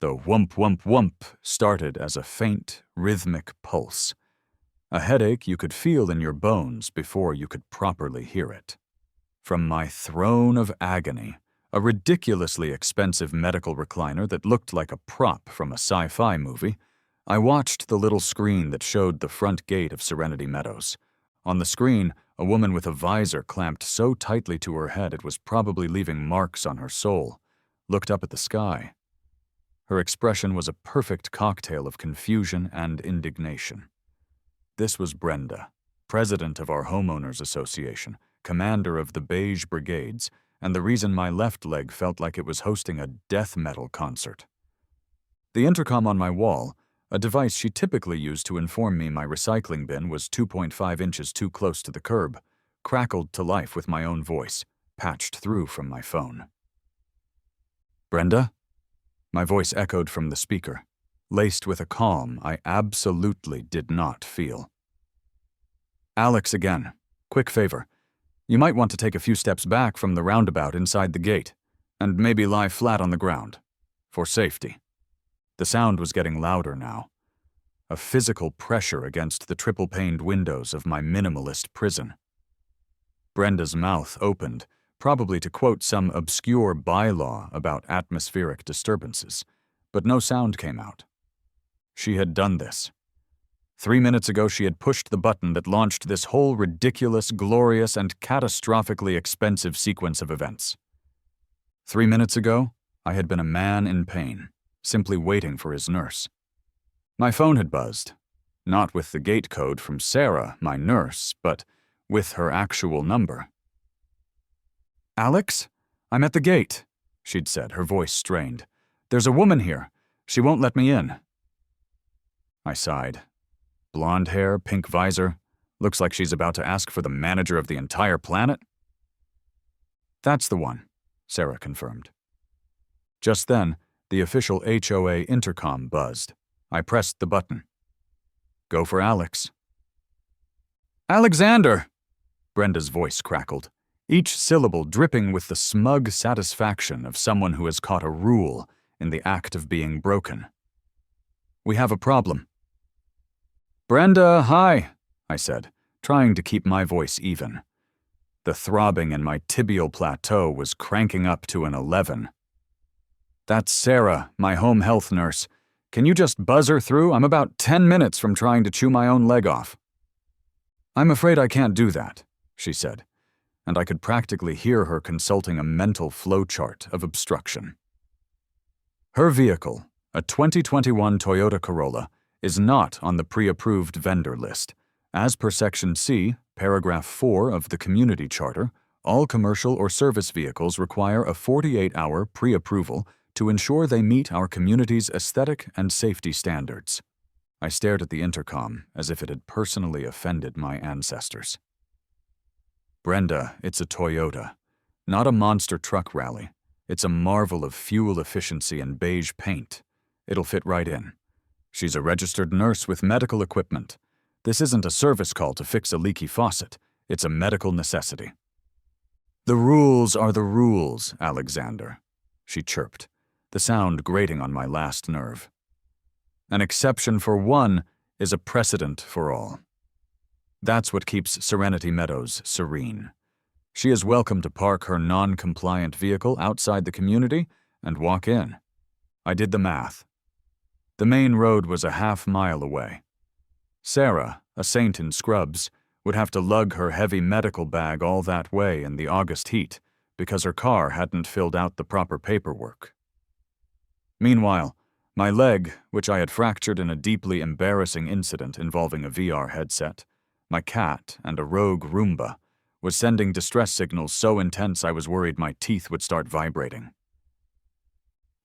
The whump whump whump started as a faint, rhythmic pulse. A headache you could feel in your bones before you could properly hear it. From my throne of agony, a ridiculously expensive medical recliner that looked like a prop from a sci-fi movie, I watched the little screen that showed the front gate of Serenity Meadows. On the screen, a woman with a visor clamped so tightly to her head it was probably leaving marks on her soul, looked up at the sky. Her expression was a perfect cocktail of confusion and indignation. This was Brenda, president of our homeowners association, commander of the Beige Brigades, and the reason my left leg felt like it was hosting a death metal concert. The intercom on my wall, a device she typically used to inform me my recycling bin was 2.5 inches too close to the curb, crackled to life with my own voice, patched through from my phone. "Brenda?" My voice echoed from the speaker, laced with a calm I absolutely did not feel. "Alex again. Quick favor. You might want to take a few steps back from the roundabout inside the gate, and maybe lie flat on the ground. For safety." The sound was getting louder now. A physical pressure against the triple-paned windows of my minimalist prison. Brenda's mouth opened, probably to quote some obscure bylaw about atmospheric disturbances, but no sound came out. She had done this. 3 minutes ago she had pushed the button that launched this whole ridiculous, glorious, and catastrophically expensive sequence of events. 3 minutes ago, I had been a man in pain, simply waiting for his nurse. My phone had buzzed, not with the gate code from Sarah, my nurse, but with her actual number. "Alex? I'm at the gate," she'd said, her voice strained. "There's a woman here. She won't let me in." I sighed. Blonde hair, pink visor. Looks like she's about to ask for the manager of the entire planet. "That's the one," Sarah confirmed. Just then, the official HOA intercom buzzed. I pressed the button. "Go for Alex." "Alexander!" Brenda's voice crackled, each syllable dripping with the smug satisfaction of someone who has caught a rule in the act of being broken. "We have a problem." "Brenda, hi," I said, trying to keep my voice even. The throbbing in my tibial plateau was cranking up to an 11. "That's Sarah, my home health nurse. Can you just buzz her through? I'm about 10 minutes from trying to chew my own leg off." "I'm afraid I can't do that," she said, and I could practically hear her consulting a mental flowchart of obstruction. Her vehicle, a 2021 Toyota Corolla, is not on the pre-approved vendor list. As per Section C, Paragraph 4 of the Community Charter, all commercial or service vehicles require a 48-hour pre-approval to ensure they meet our community's aesthetic and safety standards. I stared at the intercom as if it had personally offended my ancestors. "Brenda, it's a Toyota. Not a monster truck rally. It's a marvel of fuel efficiency and beige paint. It'll fit right in. She's a registered nurse with medical equipment. This isn't a service call to fix a leaky faucet. It's a medical necessity." "The rules are the rules, Alexander," she chirped, the sound grating on my last nerve. "An exception for one is a precedent for all. That's what keeps Serenity Meadows serene. She is welcome to park her non-compliant vehicle outside the community and walk in." I did the math. The main road was a half-mile away. Sarah, a saint in scrubs, would have to lug her heavy medical bag all that way in the August heat because her car hadn't filled out the proper paperwork. Meanwhile, my leg, which I had fractured in a deeply embarrassing incident involving a VR headset, my cat, and a rogue Roomba, was sending distress signals so intense I was worried my teeth would start vibrating.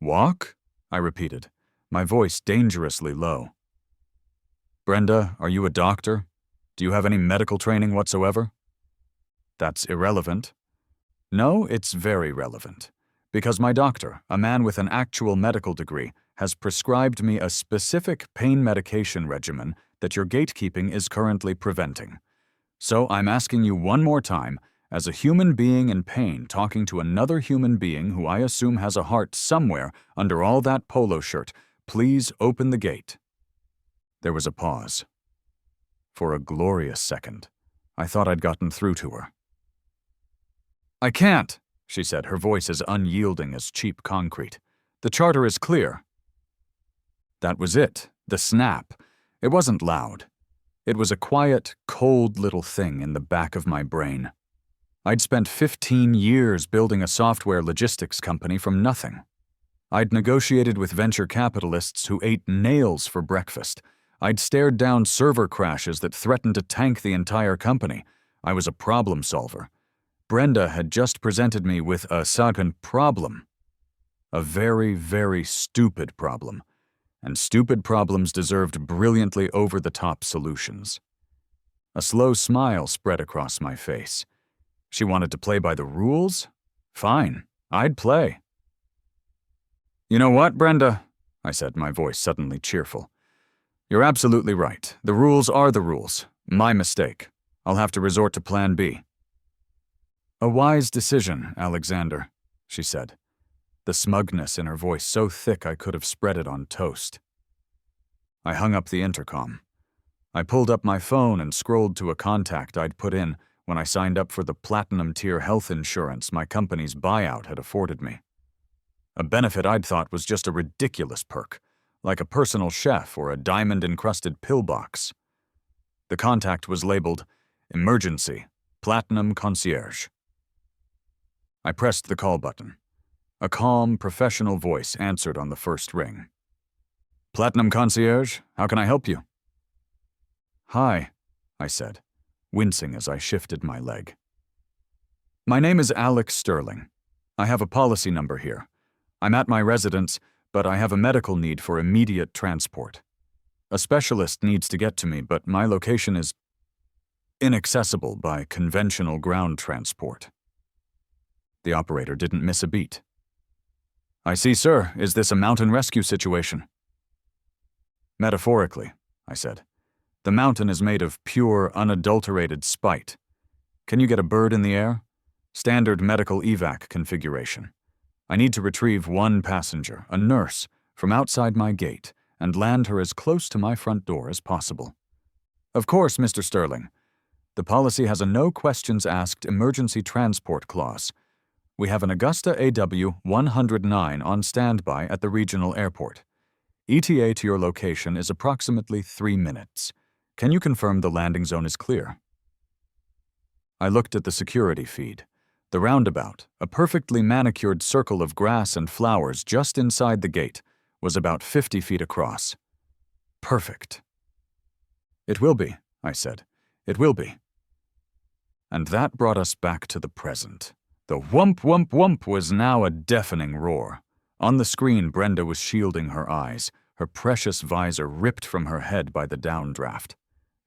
"Walk?" I repeated, my voice dangerously low. "Brenda, are you a doctor? Do you have any medical training whatsoever?" "That's irrelevant." "No, it's very relevant. Because my doctor, a man with an actual medical degree, has prescribed me a specific pain medication regimen that your gatekeeping is currently preventing. So I'm asking you one more time, as a human being in pain talking to another human being who I assume has a heart somewhere under all that polo shirt, please open the gate." There was a pause. For a glorious second, I thought I'd gotten through to her. "I can't," she said, her voice as unyielding as cheap concrete. "The charter is clear." That was it, the snap. It wasn't loud. It was a quiet, cold little thing in the back of my brain. I'd spent 15 years building a software logistics company from nothing. I'd negotiated with venture capitalists who ate nails for breakfast. I'd stared down server crashes that threatened to tank the entire company. I was a problem solver. Brenda had just presented me with a second problem. A very, very stupid problem. And stupid problems deserved brilliantly over-the-top solutions. A slow smile spread across my face. She wanted to play by the rules? Fine, I'd play. "You know what, Brenda?" I said, my voice suddenly cheerful. "You're absolutely right. The rules are the rules. My mistake. I'll have to resort to Plan B." "A wise decision, Alexander," she said, the smugness in her voice so thick I could have spread it on toast. I hung up the intercom. I pulled up my phone and scrolled to a contact I'd put in when I signed up for the platinum-tier health insurance my company's buyout had afforded me. A benefit I'd thought was just a ridiculous perk, like a personal chef or a diamond-encrusted pillbox. The contact was labeled, "Emergency, Platinum Concierge." I pressed the call button. A calm, professional voice answered on the first ring. "Platinum Concierge, how can I help you?" "Hi," I said, wincing as I shifted my leg. "My name is Alex Sterling. I have a policy number here. I'm at my residence, but I have a medical need for immediate transport. A specialist needs to get to me, but my location is inaccessible by conventional ground transport." The operator didn't miss a beat. "I see, sir. Is this a mountain rescue situation?" "Metaphorically," I said. "The mountain is made of pure, unadulterated spite. Can you get a bird in the air? Standard medical evac configuration. I need to retrieve one passenger, a nurse, from outside my gate and land her as close to my front door as possible." "Of course, Mr. Sterling. The policy has a no-questions-asked emergency transport clause. We have an Augusta AW 109 on standby at the regional airport. ETA to your location is approximately 3 minutes. Can you confirm the landing zone is clear?" I looked at the security feed. The roundabout, a perfectly manicured circle of grass and flowers just inside the gate, was about 50 feet across. Perfect. "It will be," I said. "It will be." And that brought us back to the present. The whump, whump, whump was now a deafening roar. On the screen, Brenda was shielding her eyes, her precious visor ripped from her head by the downdraft.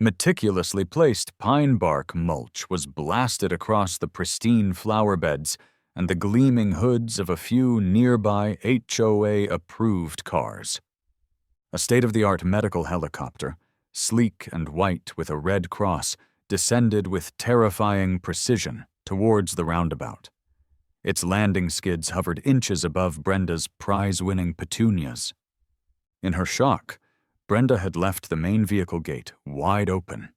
Meticulously placed pine bark mulch was blasted across the pristine flower beds and the gleaming hoods of a few nearby HOA-approved cars. A state-of-the-art medical helicopter, sleek and white with a red cross, descended with terrifying precision towards the roundabout. Its landing skids hovered inches above Brenda's prize-winning petunias. In her shock, Brenda had left the main vehicle gate wide open.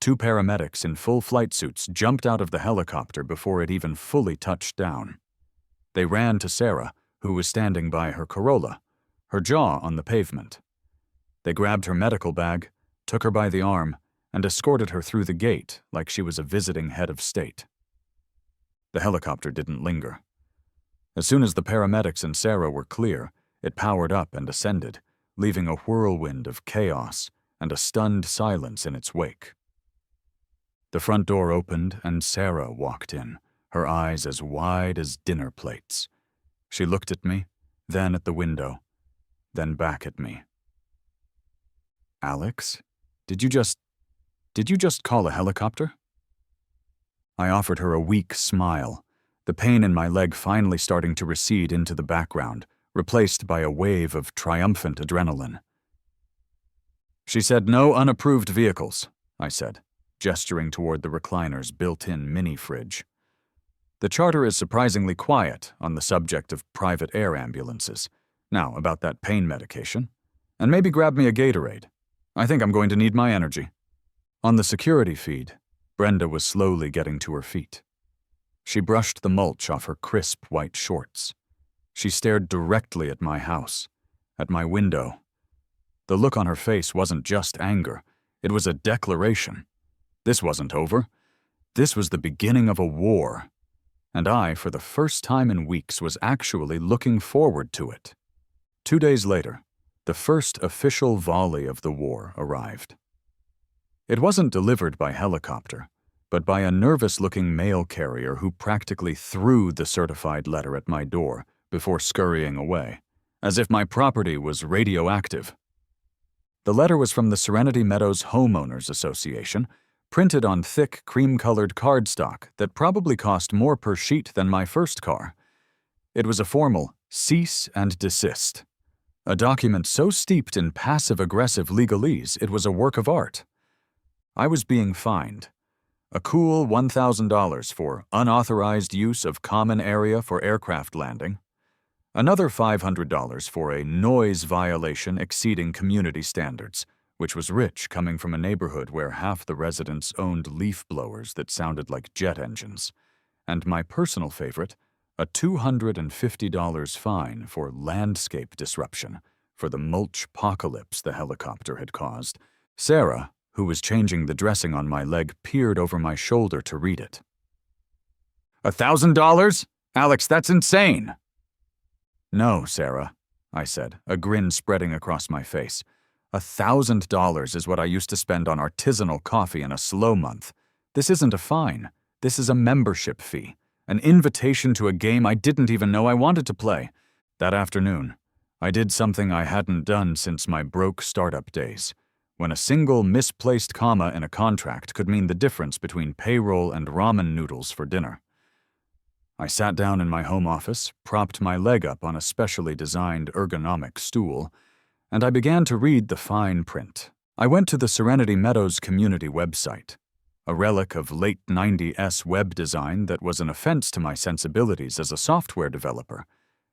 2 paramedics in full flight suits jumped out of the helicopter before it even fully touched down. They ran to Sarah, who was standing by her Corolla, her jaw on the pavement. They grabbed her medical bag, took her by the arm, and escorted her through the gate like she was a visiting head of state. The helicopter didn't linger. As soon as the paramedics and Sarah were clear, it powered up and ascended, leaving a whirlwind of chaos and a stunned silence in its wake. The front door opened and Sarah walked in, her eyes as wide as dinner plates. She looked at me, then at the window, then back at me. "Alex, did you just call a helicopter?" I offered her a weak smile, the pain in my leg finally starting to recede into the background, replaced by a wave of triumphant adrenaline. "She said no unapproved vehicles," I said. gesturing toward the recliner's built-in mini-fridge. The charter is surprisingly quiet on the subject of private air ambulances. Now, about that pain medication. And maybe grab me a Gatorade. I think I'm going to need my energy. On the security feed, Brenda was slowly getting to her feet. She brushed the mulch off her crisp white shorts. She stared directly at my house, at my window. The look on her face wasn't just anger. It was a declaration. This wasn't over. This was the beginning of a war. And I, for the first time in weeks, was actually looking forward to it. 2 days later, the first official volley of the war arrived. It wasn't delivered by helicopter, but by a nervous-looking mail carrier who practically threw the certified letter at my door before scurrying away, as if my property was radioactive. The letter was from the Serenity Meadows Homeowners Association, printed on thick, cream-colored cardstock that probably cost more per sheet than my first car. It was a formal cease and desist, a document so steeped in passive-aggressive legalese it was a work of art. I was being fined. A cool $1,000 for unauthorized use of common area for aircraft landing. Another $500 for a noise violation exceeding community standards, which was rich coming from a neighborhood where half the residents owned leaf blowers that sounded like jet engines. And my personal favorite, a $250 fine for landscape disruption for the mulch-pocalypse the helicopter had caused. Sarah, who was changing the dressing on my leg, peered over my shoulder to read it. $1,000? Alex, that's insane! No, Sarah, I said, a grin spreading across my face. $1,000 is what I used to spend on artisanal coffee in a slow month. This isn't a fine. This is a membership fee, an invitation to a game I didn't even know I wanted to play. That afternoon, I did something I hadn't done since my broke startup days, when a single misplaced comma in a contract could mean the difference between payroll and ramen noodles for dinner. I sat down in my home office, propped my leg up on a specially designed ergonomic stool, and I began to read the fine print. I went to the Serenity Meadows community website, a relic of late 90s web design that was an offense to my sensibilities as a software developer,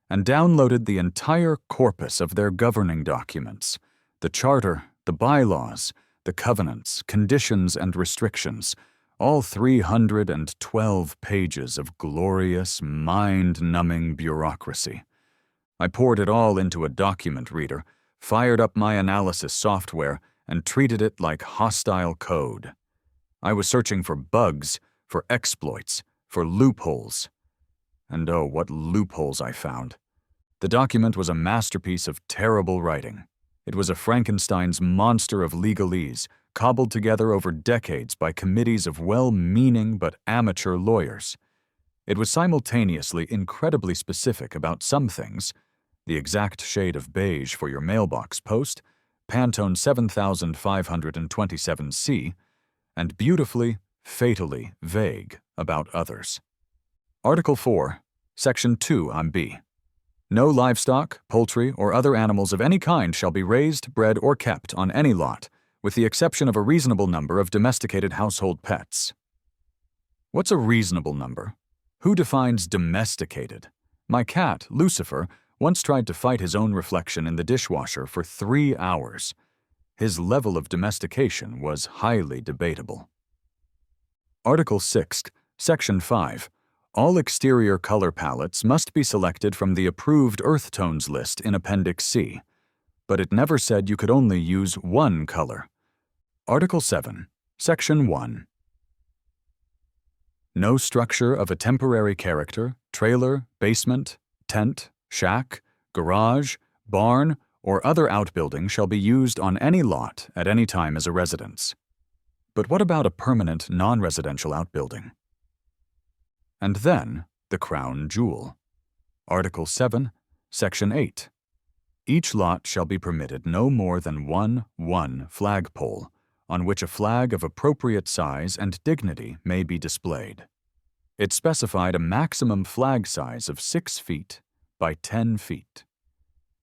and downloaded the entire corpus of their governing documents, the charter, the bylaws, the covenants, conditions, and restrictions, all 312 pages of glorious, mind-numbing bureaucracy. I poured it all into a document reader, fired up my analysis software, and treated it like hostile code. I was searching for bugs, for exploits, for loopholes. And oh, what loopholes I found. The document was a masterpiece of terrible writing. It was a Frankenstein's monster of legalese, cobbled together over decades by committees of well-meaning but amateur lawyers. It was simultaneously incredibly specific about some things, the exact shade of beige for your mailbox post, Pantone 7527C, and beautifully, fatally vague about others. Article 4, Section 2 on B. No livestock, poultry, or other animals of any kind shall be raised, bred, or kept on any lot, with the exception of a reasonable number of domesticated household pets. What's a reasonable number? Who defines domesticated? My cat, Lucifer, once tried to fight his own reflection in the dishwasher for 3 hours. His level of domestication was highly debatable. Article 6, Section 5. All exterior color palettes must be selected from the approved earth tones list in Appendix C, but it never said you could only use one color. Article 7, Section 1. No structure of a temporary character, trailer, basement, tent, shack, garage, barn, or other outbuilding shall be used on any lot at any time as a residence. But what about a permanent non-residential outbuilding? And then, the crown jewel. Article 7, Section 8. Each lot shall be permitted no more than one flagpole, on which a flag of appropriate size and dignity may be displayed. It specified a maximum flag size of 6 feet by 10 feet.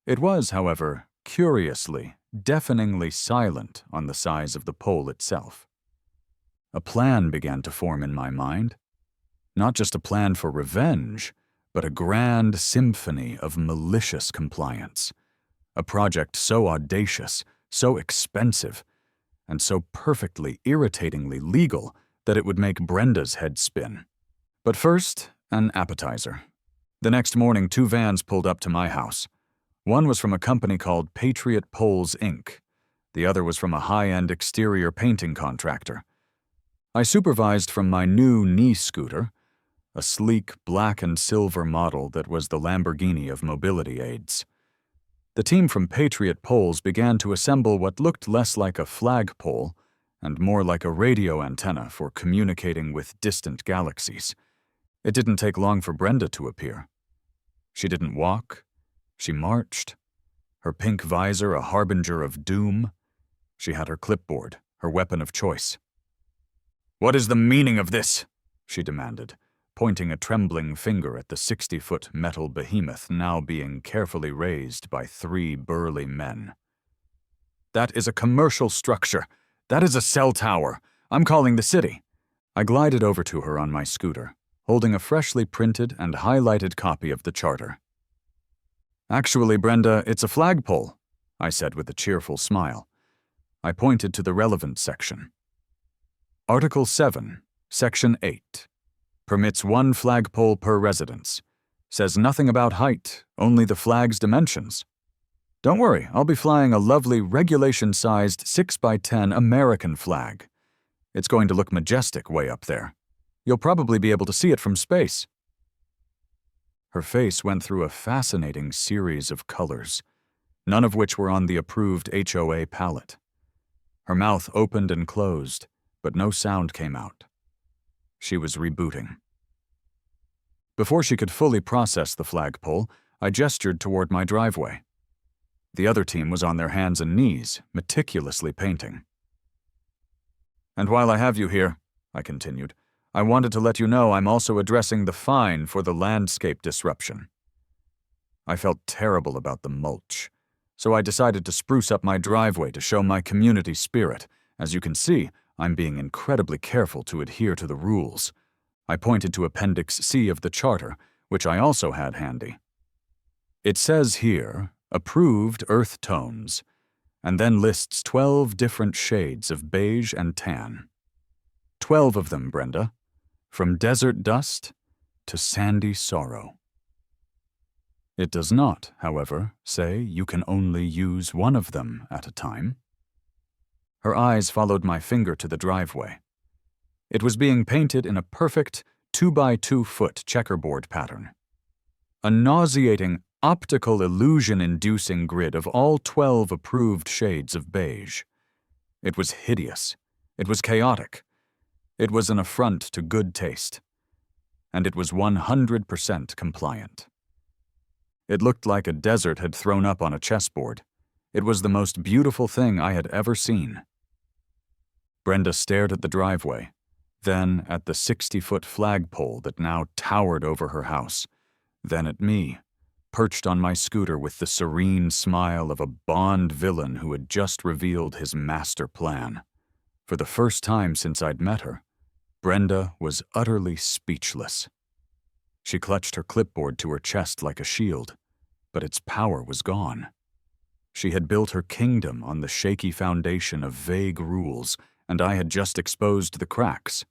It was, however, curiously, deafeningly silent on the size of the pole itself. A plan began to form in my mind. Not just a plan for revenge, but a grand symphony of malicious compliance. A project so audacious, so expensive, and so perfectly irritatingly legal that it would make Brenda's head spin. But first, an appetizer. The next morning, 2 vans pulled up to my house. One was from a company called Patriot Poles, Inc. The other was from a high-end exterior painting contractor. I supervised from my new knee scooter, a sleek black and silver model that was the Lamborghini of mobility aids. The team from Patriot Poles began to assemble what looked less like a flagpole and more like a radio antenna for communicating with distant galaxies. It didn't take long for Brenda to appear. She didn't walk. She marched. Her pink visor a harbinger of doom. She had her clipboard, her weapon of choice. "What is the meaning of this?" she demanded, pointing a trembling finger at the 60-foot metal behemoth now being carefully raised by 3 burly men. "That is a commercial structure. That is a cell tower. I'm calling the city." I glided over to her on my scooter, holding a freshly printed and highlighted copy of the charter. "Actually, Brenda, it's a flagpole," I said with a cheerful smile. I pointed to the relevant section. Article 7, Section 8. Permits 1 flagpole per residence. Says nothing about height, only the flag's dimensions. Don't worry, I'll be flying a lovely regulation-sized 6x10 American flag. It's going to look majestic way up there. You'll probably be able to see it from space. Her face went through a fascinating series of colors, none of which were on the approved HOA palette. Her mouth opened and closed, but no sound came out. She was rebooting. Before she could fully process the flagpole, I gestured toward my driveway. The other team was on their hands and knees, meticulously painting. "And while I have you here," I continued, "I wanted to let you know I'm also addressing the fine for the landscape disruption." I felt terrible about the mulch, so I decided to spruce up my driveway to show my community spirit. As you can see, I'm being incredibly careful to adhere to the rules. I pointed to Appendix C of the Charter, which I also had handy. It says here, approved earth tones, and then lists 12 different shades of beige and tan. 12 of them, Brenda, from desert dust to sandy sorrow. It does not, however, say you can only use one of them at a time. Her eyes followed my finger to the driveway. It was being painted in a perfect 2x2-foot checkerboard pattern. A nauseating, optical illusion-inducing grid of all 12 approved shades of beige. It was hideous. It was chaotic. It was an affront to good taste. And it was 100% compliant. It looked like a desert had thrown up on a chessboard. It was the most beautiful thing I had ever seen. Brenda stared at the driveway, then at the 60-foot flagpole that now towered over her house, then at me, perched on my scooter with the serene smile of a Bond villain who had just revealed his master plan. For the first time since I'd met her, Brenda was utterly speechless. She clutched her clipboard to her chest like a shield, but its power was gone. She had built her kingdom on the shaky foundation of vague rules, and I had just exposed the cracks.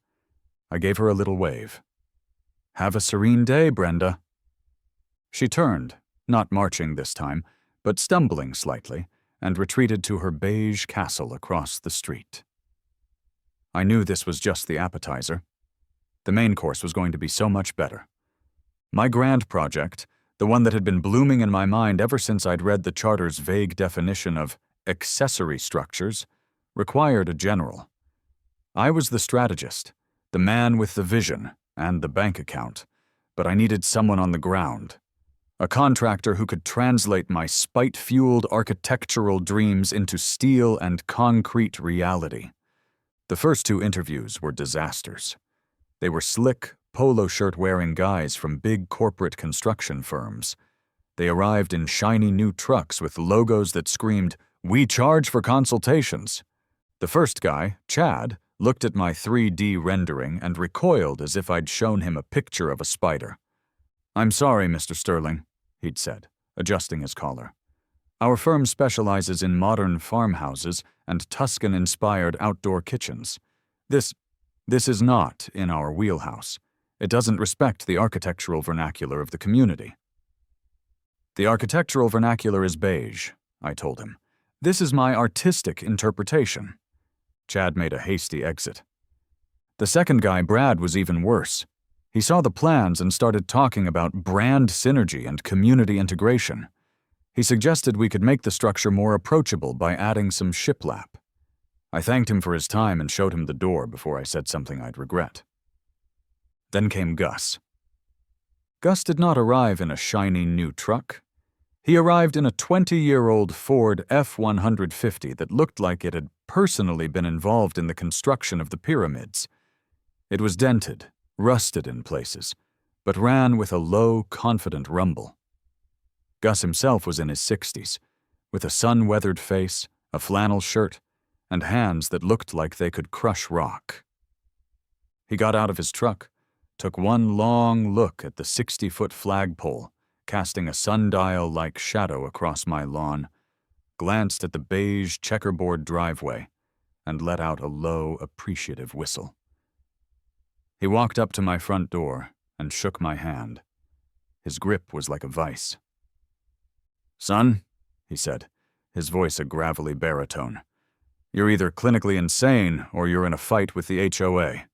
I gave her a little wave. "Have a serene day, Brenda." She turned, not marching this time, but stumbling slightly, and retreated to her beige castle across the street. I knew this was just the appetizer. The main course was going to be so much better. My grand project, the one that had been blooming in my mind ever since I'd read the Charter's vague definition of accessory structures, required a general. I was the strategist, the man with the vision and the bank account, but I needed someone on the ground, a contractor who could translate my spite-fueled architectural dreams into steel and concrete reality. The first 2 interviews were disasters. They were slick, polo shirt-wearing guys from big corporate construction firms. They arrived in shiny new trucks with logos that screamed, "We charge for consultations." The first guy, Chad, looked at my 3D rendering, and recoiled as if I'd shown him a picture of a spider. "I'm sorry, Mr. Sterling," he'd said, adjusting his collar. "Our firm specializes in modern farmhouses and Tuscan-inspired outdoor kitchens. This is not in our wheelhouse. It doesn't respect the architectural vernacular of the community." "The architectural vernacular is beige," I told him. "This is my artistic interpretation." Chad made a hasty exit. The second guy, Brad, was even worse. He saw the plans and started talking about brand synergy and community integration. He suggested we could make the structure more approachable by adding some shiplap. I thanked him for his time and showed him the door before I said something I'd regret. Then came Gus. Gus did not arrive in a shiny new truck. He arrived in a 20-year-old Ford F-150 that looked like it had personally been involved in the construction of the pyramids. It was dented, rusted in places, but ran with a low, confident rumble. Gus himself was in his 60s, with a sun-weathered face, a flannel shirt, and hands that looked like they could crush rock. He got out of his truck, took one long look at the 60-foot flagpole, casting a sundial-like shadow across my lawn, glanced at the beige checkerboard driveway, and let out a low, appreciative whistle. He walked up to my front door and shook my hand. His grip was like a vice. "Son," he said, his voice a gravelly baritone, "you're either clinically insane or you're in a fight with the HOA."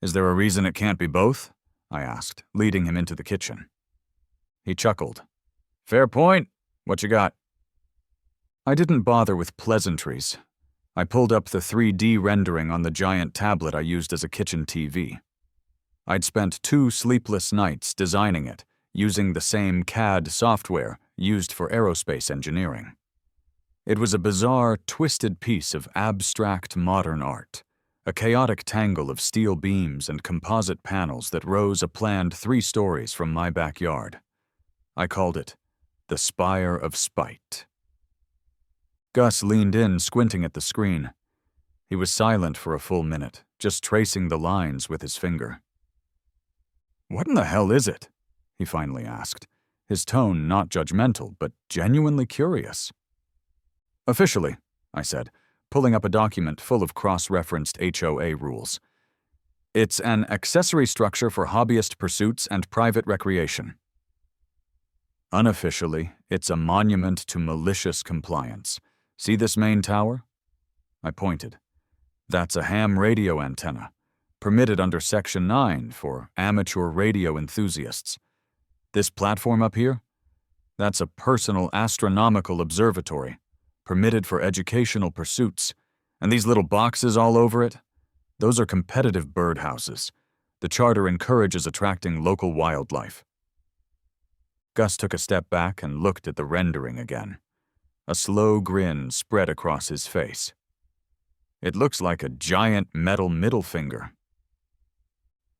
"Is there a reason it can't be both?" I asked, leading him into the kitchen. He chuckled. "Fair point. What you got?" I didn't bother with pleasantries. I pulled up the 3D rendering on the giant tablet I used as a kitchen TV. I'd spent 2 sleepless nights designing it, using the same CAD software used for aerospace engineering. It was a bizarre, twisted piece of abstract modern art, a chaotic tangle of steel beams and composite panels that rose a planned 3 stories from my backyard. I called it the Spire of Spite. Gus leaned in, squinting at the screen. He was silent for a full minute, just tracing the lines with his finger. "What in the hell is it?" he finally asked, his tone not judgmental, but genuinely curious. "Officially," I said, pulling up a document full of cross-referenced HOA rules. "It's an accessory structure for hobbyist pursuits and private recreation." "Unofficially, it's a monument to malicious compliance. See this main tower?" I pointed. "That's a ham radio antenna, permitted under Section 9 for amateur radio enthusiasts. This platform up here? That's a personal astronomical observatory, permitted for educational pursuits. And these little boxes all over it? Those are competitive birdhouses. The charter encourages attracting local wildlife." Gus took a step back and looked at the rendering again. A slow grin spread across his face. "It looks like a giant metal middle finger."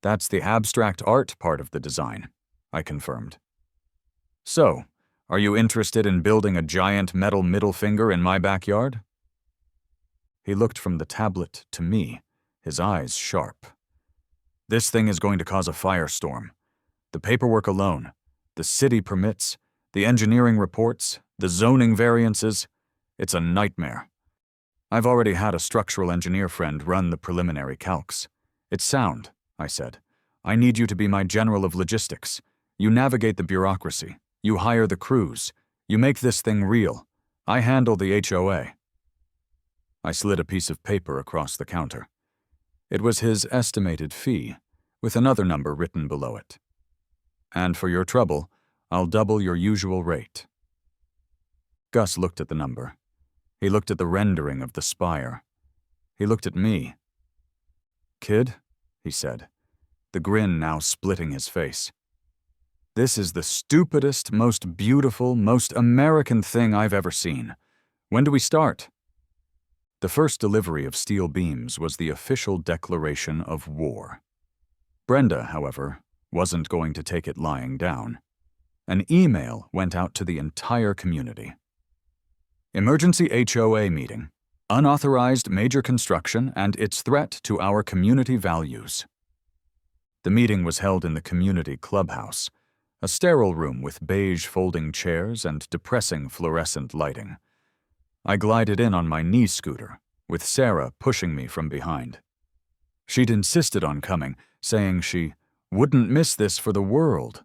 "That's the abstract art part of the design," I confirmed. "So, are you interested in building a giant metal middle finger in my backyard?" He looked from the tablet to me, his eyes sharp. "This thing is going to cause a firestorm. The paperwork alone, the city permits, the engineering reports, the zoning variances, it's a nightmare. I've already had a structural engineer friend run the preliminary calcs. It's sound," I said. "I need you to be my general of logistics. You navigate the bureaucracy. You hire the crews. You make this thing real. I handle the HOA." I slid a piece of paper across the counter. It was his estimated fee, with another number written below it. "And for your trouble, I'll double your usual rate." Gus looked at the number. He looked at the rendering of the spire. He looked at me. "Kid," he said, the grin now splitting his face, "this is the stupidest, most beautiful, most American thing I've ever seen. When do we start?" The first delivery of steel beams was the official declaration of war. Brenda, however, wasn't going to take it lying down. An email went out to the entire community. "Emergency HOA meeting. Unauthorized major construction and its threat to our community values. The meeting was held in the community clubhouse, a sterile room with beige folding chairs and depressing fluorescent lighting. I glided in on my knee scooter, with Sarah pushing me from behind. She'd insisted on coming, saying she wouldn't miss this for the world.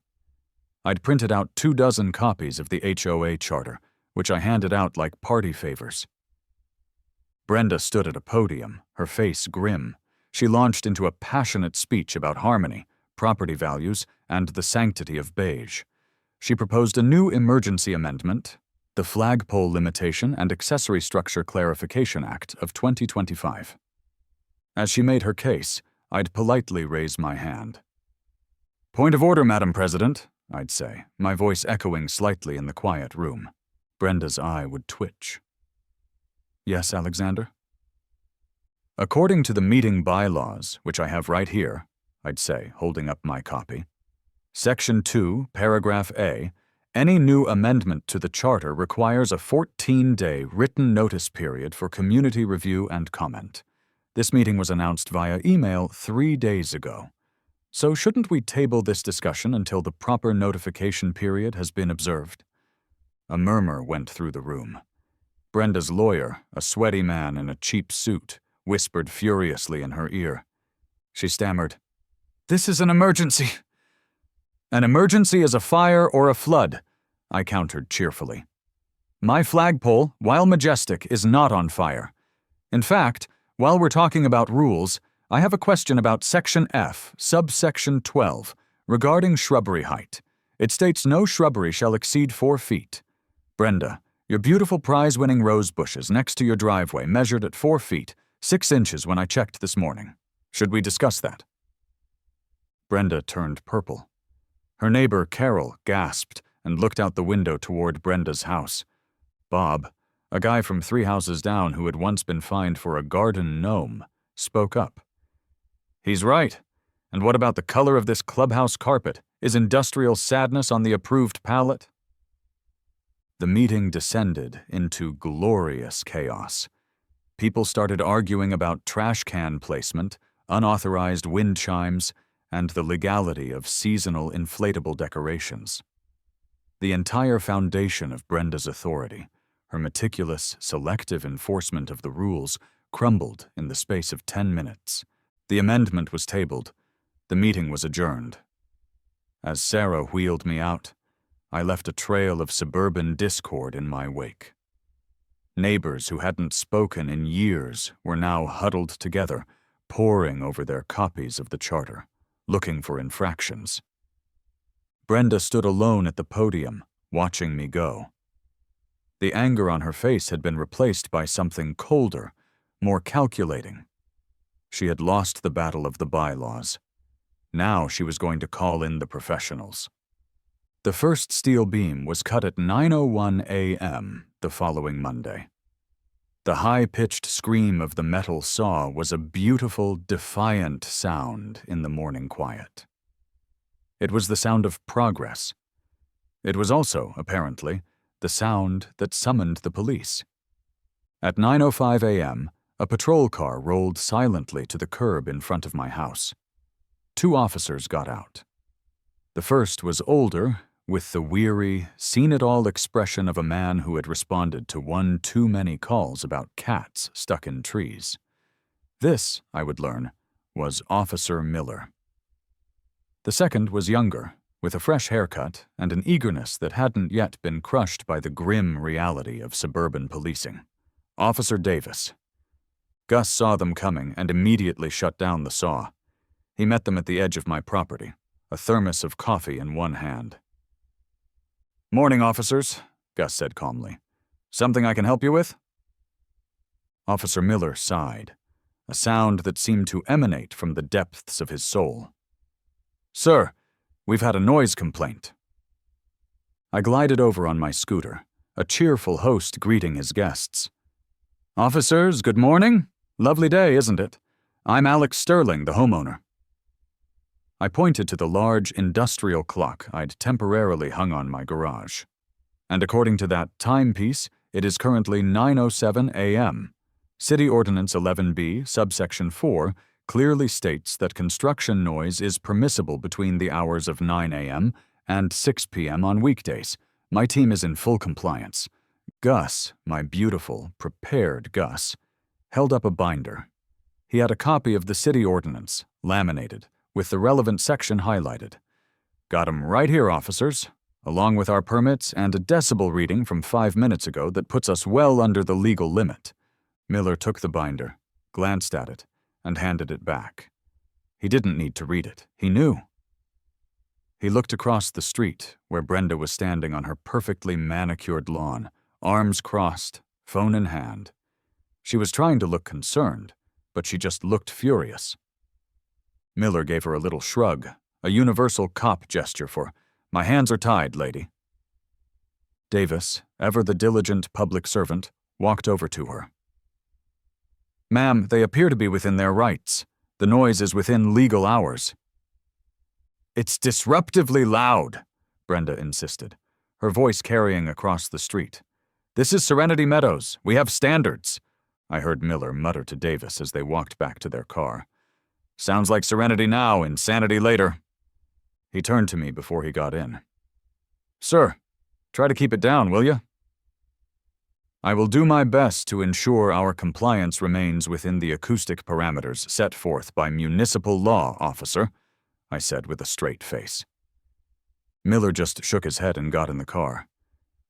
I'd printed out 24 copies of the HOA charter, which I handed out like party favors. Brenda stood at a podium, her face grim. She launched into a passionate speech about harmony, property values, and the sanctity of beige. She proposed a new emergency amendment, the Flagpole Limitation and Accessory Structure Clarification Act of 2025. As she made her case, I'd politely raise my hand. "Point of order, Madam President," I'd say, my voice echoing slightly in the quiet room. Brenda's eye would twitch. "Yes, Alexander?" "According to the meeting bylaws, which I have right here," I'd say, holding up my copy, Section 2, Paragraph A, any new amendment to the Charter requires a 14-day written notice period for community review and comment. This meeting was announced via email 3 days ago. So shouldn't we table this discussion until the proper notification period has been observed? A murmur went through the room. Brenda's lawyer, a sweaty man in a cheap suit, whispered furiously in her ear. She stammered, "This is an emergency." "An emergency is a fire or a flood," I countered cheerfully. "My flagpole, while majestic, is not on fire. In fact, while we're talking about rules, I have a question about Section F, subsection 12, regarding shrubbery height. It states no shrubbery shall exceed 4 feet. Brenda, your beautiful prize-winning rose bushes next to your driveway measured at 4 feet, 6 inches when I checked this morning. Should we discuss that?" Brenda turned purple. Her neighbor, Carol, gasped and looked out the window toward Brenda's house. Bob, a guy from 3 houses down who had once been fined for a garden gnome, spoke up. "He's right. And what about the color of this clubhouse carpet? Is industrial sadness on the approved palette?" The meeting descended into glorious chaos. People started arguing about trash can placement, unauthorized wind chimes, and the legality of seasonal inflatable decorations. The entire foundation of Brenda's authority, her meticulous, selective enforcement of the rules, crumbled in the space of 10 minutes. The amendment was tabled. The meeting was adjourned. As Sarah wheeled me out, I left a trail of suburban discord in my wake. Neighbors who hadn't spoken in years were now huddled together, poring over their copies of the charter, looking for infractions. Brenda stood alone at the podium, watching me go. The anger on her face had been replaced by something colder, more calculating. She had lost the battle of the bylaws. Now she was going to call in the professionals. The first steel beam was cut at 9:01 a.m. the following Monday. The high-pitched scream of the metal saw was a beautiful, defiant sound in the morning quiet. It was the sound of progress. It was also, apparently, the sound that summoned the police. At 9:05 a.m., a patrol car rolled silently to the curb in front of my house. 2 officers got out. The first was older, with the weary, seen-it-all expression of a man who had responded to one too many calls about cats stuck in trees. This, I would learn, was Officer Miller. The second was younger, with a fresh haircut and an eagerness that hadn't yet been crushed by the grim reality of suburban policing. Officer Davis. Gus saw them coming and immediately shut down the saw. He met them at the edge of my property, a thermos of coffee in one hand. "Morning, officers," Gus said calmly. "Something I can help you with?" Officer Miller sighed, a sound that seemed to emanate from the depths of his soul. "Sir, we've had a noise complaint." I glided over on my scooter, a cheerful host greeting his guests. "Officers, good morning. Lovely day, isn't it? I'm Alex Sterling, the homeowner." I pointed to the large industrial clock I'd temporarily hung on my garage. And according to that timepiece, it is currently 9:07 a.m. City Ordinance 11B, subsection 4, clearly states that construction noise is permissible between the hours of 9 a.m. and 6 p.m. on weekdays. My team is in full compliance. Gus, my beautiful, prepared Gus, held up a binder. He had a copy of the city ordinance, laminated, with the relevant section highlighted. Got 'em right here, officers, along with our permits and a decibel reading from 5 minutes ago that puts us well under the legal limit. Miller took the binder, glanced at it, and handed it back. He didn't need to read it. He knew. He looked across the street, where Brenda was standing on her perfectly manicured lawn, arms crossed, phone in hand. She was trying to look concerned, but she just looked furious. Miller gave her a little shrug, a universal cop gesture for, "My hands are tied, lady." Davis, ever the diligent public servant, walked over to her. "Ma'am, they appear to be within their rights. The noise is within legal hours." "It's disruptively loud," Brenda insisted, her voice carrying across the street. "This is Serenity Meadows. We have standards," I heard Miller mutter to Davis as they walked back to their car. "Sounds like Serenity now, insanity later." He turned to me before he got in. "Sir, try to keep it down, will you?" "I will do my best to ensure our compliance remains within the acoustic parameters set forth by municipal law, officer," I said with a straight face. Miller just shook his head and got in the car.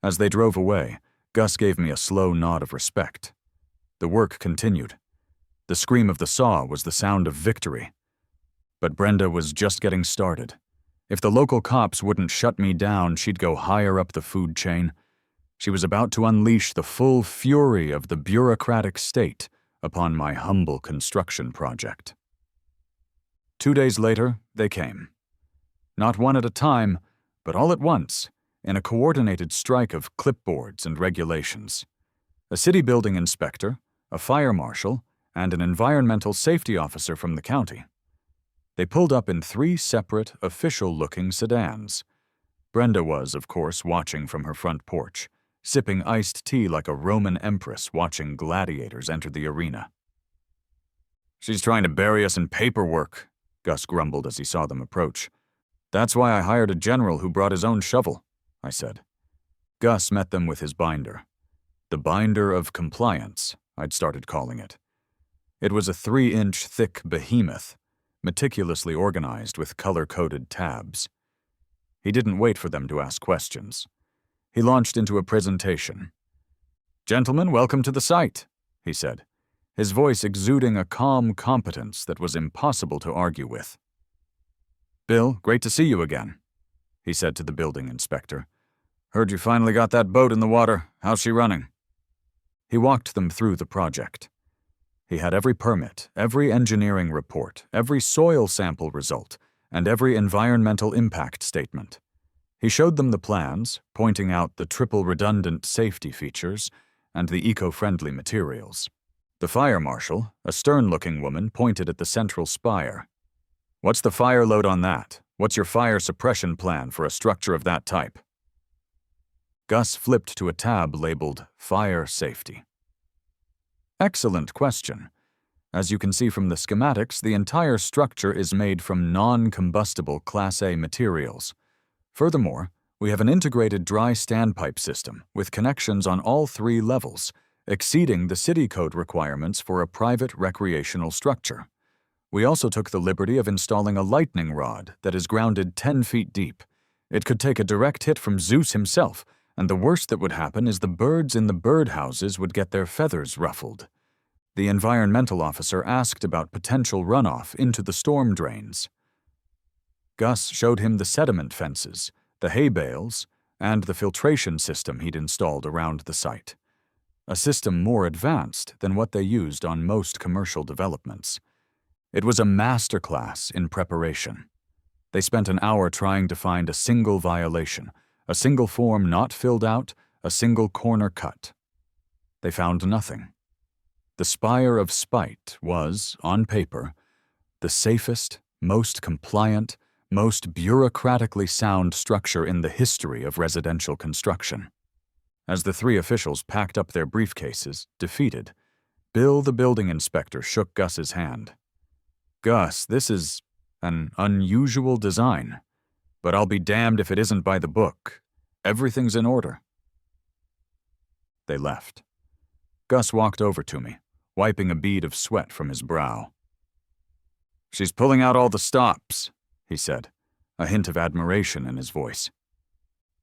As they drove away, Gus gave me a slow nod of respect. The work continued. The scream of the saw was the sound of victory. But Brenda was just getting started. If the local cops wouldn't shut me down, she'd go higher up the food chain. She was about to unleash the full fury of the bureaucratic state upon my humble construction project. 2 days later, they came. Not one at a time, but all at once, in a coordinated strike of clipboards and regulations. A city building inspector, a fire marshal, and an environmental safety officer from the county. They pulled up in 3 separate, official-looking sedans. Brenda was, of course, watching from her front porch, sipping iced tea like a Roman empress watching gladiators enter the arena. "She's trying to bury us in paperwork," Gus grumbled as he saw them approach. "That's why I hired a general who brought his own shovel," I said. Gus met them with his binder. The binder of compliance, I'd started calling it. It was a 3-inch thick behemoth, meticulously organized with color-coded tabs. He didn't wait for them to ask questions. He launched into a presentation. "Gentlemen, welcome to the site," he said, his voice exuding a calm competence that was impossible to argue with. "Bill, great to see you again," he said to the building inspector. "Heard you finally got that boat in the water. How's she running?" He walked them through the project. He had every permit, every engineering report, every soil sample result, and every environmental impact statement. He showed them the plans, pointing out the triple redundant safety features and the eco-friendly materials. The fire marshal, a stern-looking woman, pointed at the central spire. "What's the fire load on that? What's your fire suppression plan for a structure of that type?" Gus flipped to a tab labeled Fire Safety. Excellent question. As you can see from the schematics, the entire structure is made from non-combustible Class A materials. Furthermore, we have an integrated dry standpipe system with connections on all 3 levels, exceeding the city code requirements for a private recreational structure. We also took the liberty of installing a lightning rod that is grounded 10 feet deep. It could take a direct hit from Zeus himself, and the worst that would happen is the birds in the birdhouses would get their feathers ruffled. The environmental officer asked about potential runoff into the storm drains. Gus showed him the sediment fences, the hay bales, and the filtration system he'd installed around the site. A system more advanced than what they used on most commercial developments. It was a masterclass in preparation. They spent an hour trying to find a single violation, a single form not filled out, a single corner cut. They found nothing. The Spire of Spite was, on paper, the safest, most compliant, most bureaucratically sound structure in the history of residential construction. As the 3 officials packed up their briefcases, defeated, Bill, the building inspector, shook Gus's hand. Gus, this is an unusual design, but I'll be damned if it isn't by the book. Everything's in order. They left. Gus walked over to me, wiping a bead of sweat from his brow. She's pulling out all the stops, he said, a hint of admiration in his voice.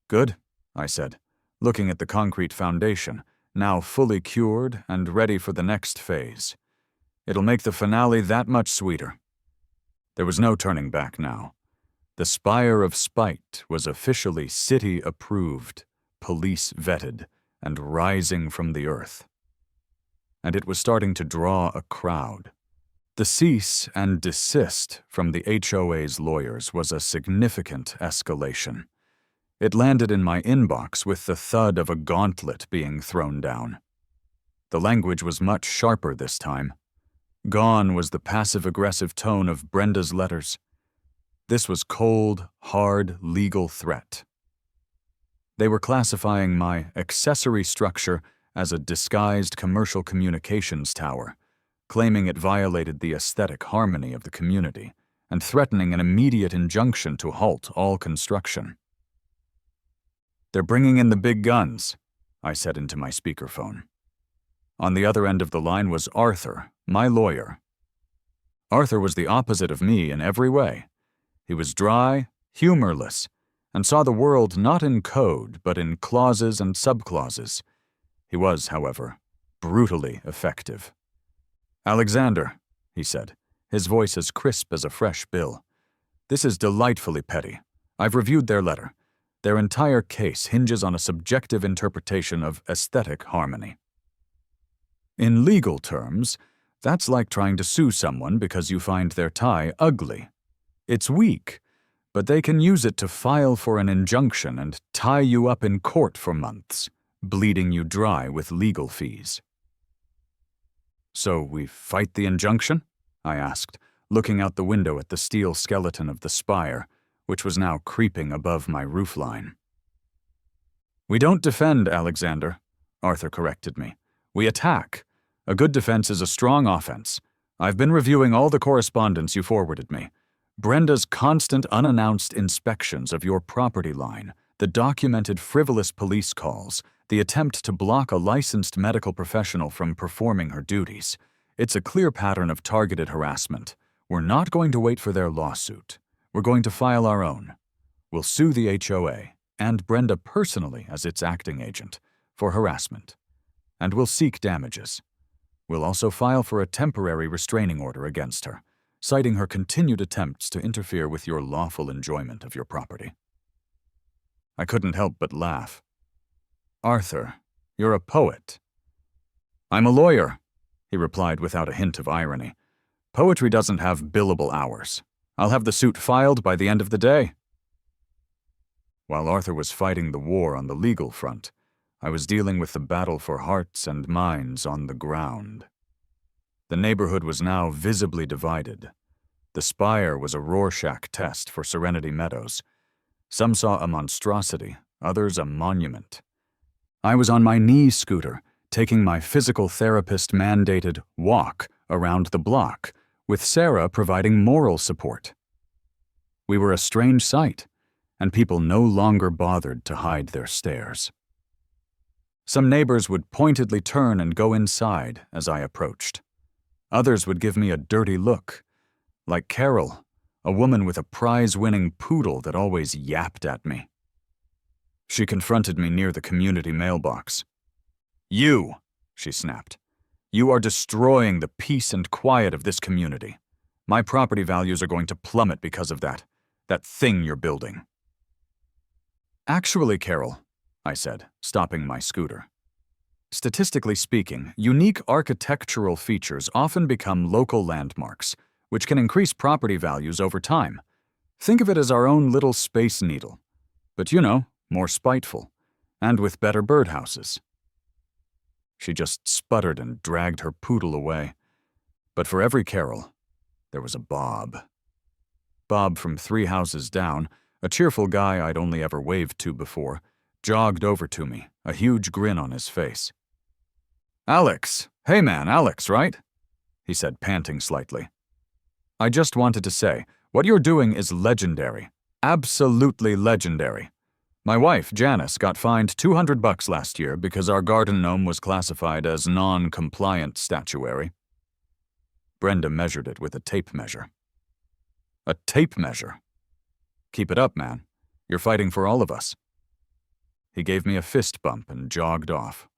Good, I said, looking at the concrete foundation, now fully cured and ready for the next phase. It'll make the finale that much sweeter. There was no turning back now. The Spire of Spite was officially city-approved, police-vetted, and rising from the earth. And it was starting to draw a crowd. The cease and desist from the HOA's lawyers was a significant escalation. It landed in my inbox with the thud of a gauntlet being thrown down. The language was much sharper this time. Gone was the passive-aggressive tone of Brenda's letters. This was cold, hard legal threat. They were classifying my accessory structure as a disguised commercial communications tower, claiming it violated the aesthetic harmony of the community, and threatening an immediate injunction to halt all construction. They're bringing in the big guns, I said into my speakerphone. On the other end of the line was Arthur, my lawyer. Arthur was the opposite of me in every way. He was dry, humorless, and saw the world not in code, but in clauses and subclauses. He was, however, brutally effective. Alexander, he said, his voice as crisp as a fresh bill. This is delightfully petty. I've reviewed their letter. Their entire case hinges on a subjective interpretation of aesthetic harmony. In legal terms, that's like trying to sue someone because you find their tie ugly. It's weak, but they can use it to file for an injunction and tie you up in court for months, bleeding you dry with legal fees. So we fight the injunction? I asked, looking out the window at the steel skeleton of the spire, which was now creeping above my roofline. We don't defend, Alexander, Arthur corrected me. We attack. A good defense is a strong offense. I've been reviewing all the correspondence you forwarded me. Brenda's constant unannounced inspections of your property line, the documented frivolous police calls, the attempt to block a licensed medical professional from performing her duties. It's a clear pattern of targeted harassment. We're not going to wait for their lawsuit. We're going to file our own. We'll sue the HOA, and Brenda personally as its acting agent, for harassment. And we'll seek damages. We'll also file for a temporary restraining order against her, citing her continued attempts to interfere with your lawful enjoyment of your property. I couldn't help but laugh. Arthur, you're a poet. I'm a lawyer, he replied without a hint of irony. Poetry doesn't have billable hours. I'll have the suit filed by the end of the day. While Arthur was fighting the war on the legal front, I was dealing with the battle for hearts and minds on the ground. The neighborhood was now visibly divided. The spire was a Rorschach test for Serenity Meadows. Some saw a monstrosity, others a monument. I was on my knee scooter, taking my physical therapist-mandated walk around the block, with Sarah providing moral support. We were a strange sight, and people no longer bothered to hide their stares. Some neighbors would pointedly turn and go inside as I approached. Others would give me a dirty look, like Carol, a woman with a prize-winning poodle that always yapped at me. She confronted me near the community mailbox. You, she snapped. You are destroying the peace and quiet of this community. My property values are going to plummet because of that thing you're building. Actually, Carol, I said, stopping my scooter. Statistically speaking, unique architectural features often become local landmarks, which can increase property values over time. Think of it as our own little space needle. But more spiteful, and with better birdhouses. She just sputtered and dragged her poodle away. But for every Carol, there was a Bob. Bob from 3 houses down, a cheerful guy I'd only ever waved to before, jogged over to me, a huge grin on his face. Alex, "Hey man, Alex, right?" he said, panting slightly. "I just wanted to say, what you're doing is legendary. Absolutely legendary. My wife, Janice, got fined $200 last year because our garden gnome was classified as non-compliant statuary." Brenda measured it with a tape measure. "A tape measure? Keep it up, man. You're fighting for all of us." He gave me a fist bump and jogged off.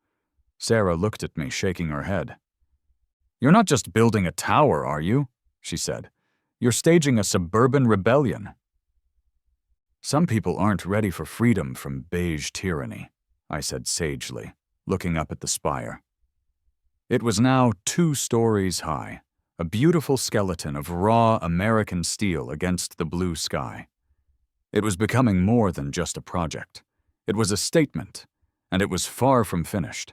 Sarah looked at me, shaking her head. "You're not just building a tower, are you?" she said. "You're staging a suburban rebellion." "Some people aren't ready for freedom from beige tyranny," I said sagely, looking up at the spire. It was now 2 stories high, a beautiful skeleton of raw American steel against the blue sky. It was becoming more than just a project. It was a statement, and it was far from finished.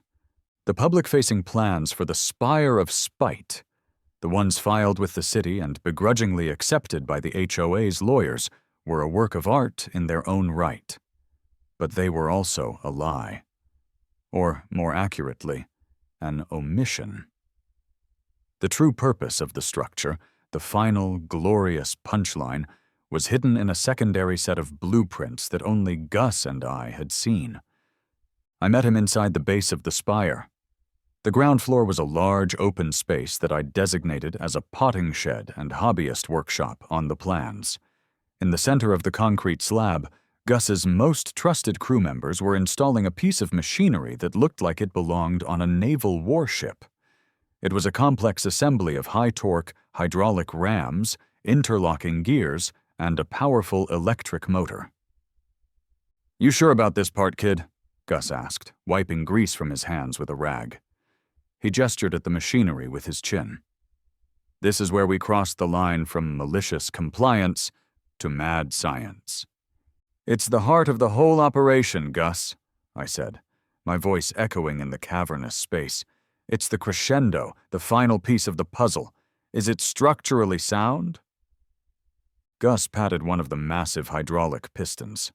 The public-facing plans for the Spire of Spite, the ones filed with the city and begrudgingly accepted by the HOA's lawyers, were a work of art in their own right. But they were also a lie. Or, more accurately, an omission. The true purpose of the structure, the final, glorious punchline, was hidden in a secondary set of blueprints that only Gus and I had seen. I met him inside the base of the spire. The ground floor was a large open space that I designated as a potting shed and hobbyist workshop on the plans. In the center of the concrete slab, Gus's most trusted crew members were installing a piece of machinery that looked like it belonged on a naval warship. It was a complex assembly of high-torque hydraulic rams, interlocking gears, and a powerful electric motor. "You sure about this part, kid?" Gus asked, wiping grease from his hands with a rag. He gestured at the machinery with his chin. "This is where we crossed the line from malicious compliance to mad science." "It's the heart of the whole operation, Gus," I said, my voice echoing in the cavernous space. "It's the crescendo, the final piece of the puzzle. Is it structurally sound?" Gus patted one of the massive hydraulic pistons.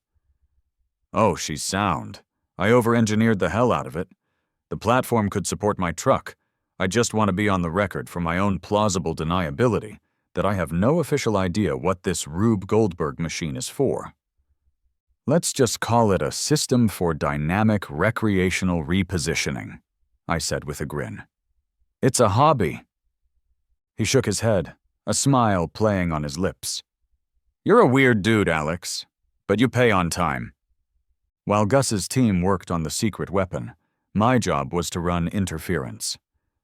"Oh, she's sound. I over-engineered the hell out of it. The platform could support my truck. I just want to be on the record for my own plausible deniability that I have no official idea what this Rube Goldberg machine is for. Let's just call it a system for dynamic recreational repositioning," I said with a grin. "It's a hobby." He shook his head, a smile playing on his lips. "You're a weird dude, Alex, but you pay on time." While Gus's team worked on the secret weapon, my job was to run interference.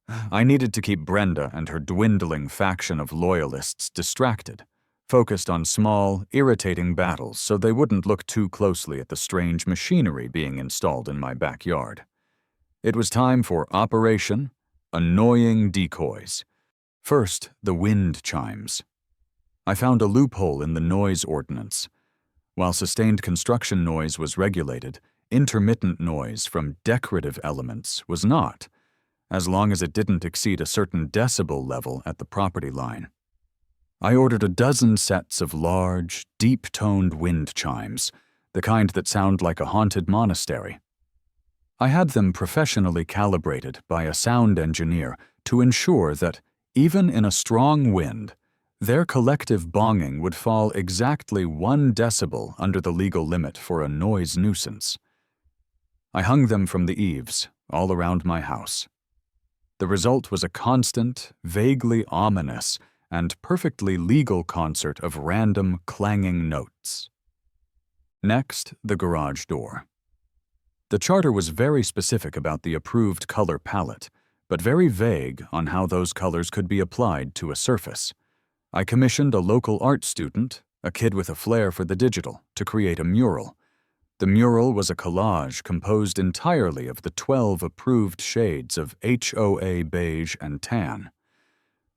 I needed to keep Brenda and her dwindling faction of loyalists distracted, focused on small, irritating battles so they wouldn't look too closely at the strange machinery being installed in my backyard. It was time for Operation Annoying Decoys. First, the wind chimes. I found a loophole in the noise ordinance. While sustained construction noise was regulated, intermittent noise from decorative elements was not, as long as it didn't exceed a certain decibel level at the property line. I ordered a dozen sets of large, deep-toned wind chimes, the kind that sound like a haunted monastery. I had them professionally calibrated by a sound engineer to ensure that, even in a strong wind, their collective bonging would fall exactly 1 decibel under the legal limit for a noise nuisance. I hung them from the eaves, all around my house. The result was a constant, vaguely ominous, and perfectly legal concert of random clanging notes. Next, the garage door. The charter was very specific about the approved color palette, but very vague on how those colors could be applied to a surface. I commissioned a local art student, a kid with a flair for the digital, to create a mural. The mural was a collage composed entirely of the 12 approved shades of HOA beige and tan.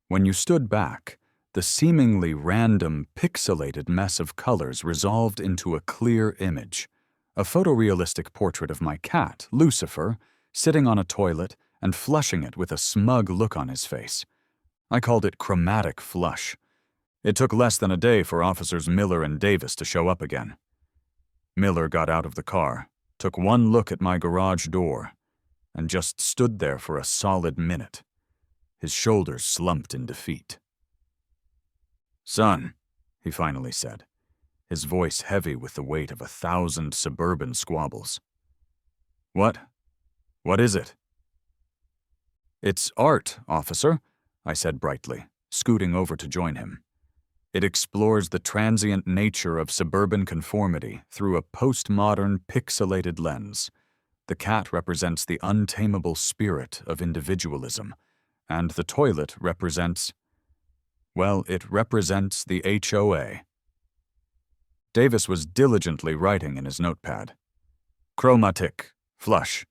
When you stood back, the seemingly random, pixelated mess of colors resolved into a clear image, a photorealistic portrait of my cat, Lucifer, sitting on a toilet and flushing it with a smug look on his face. I called it chromatic flush. It took less than a day for Officers Miller and Davis to show up again. Miller got out of the car, took one look at my garage door, and just stood there for a solid minute. His shoulders slumped in defeat. "Son," he finally said, his voice heavy with the weight of 1,000 suburban squabbles. "What? What is it?" "It's art, officer," I said brightly, scooting over to join him. "It explores the transient nature of suburban conformity through a postmodern, pixelated lens. The cat represents the untamable spirit of individualism, and the toilet represents, well, it represents the HOA." Davis was diligently writing in his notepad. "Chromatic, flush."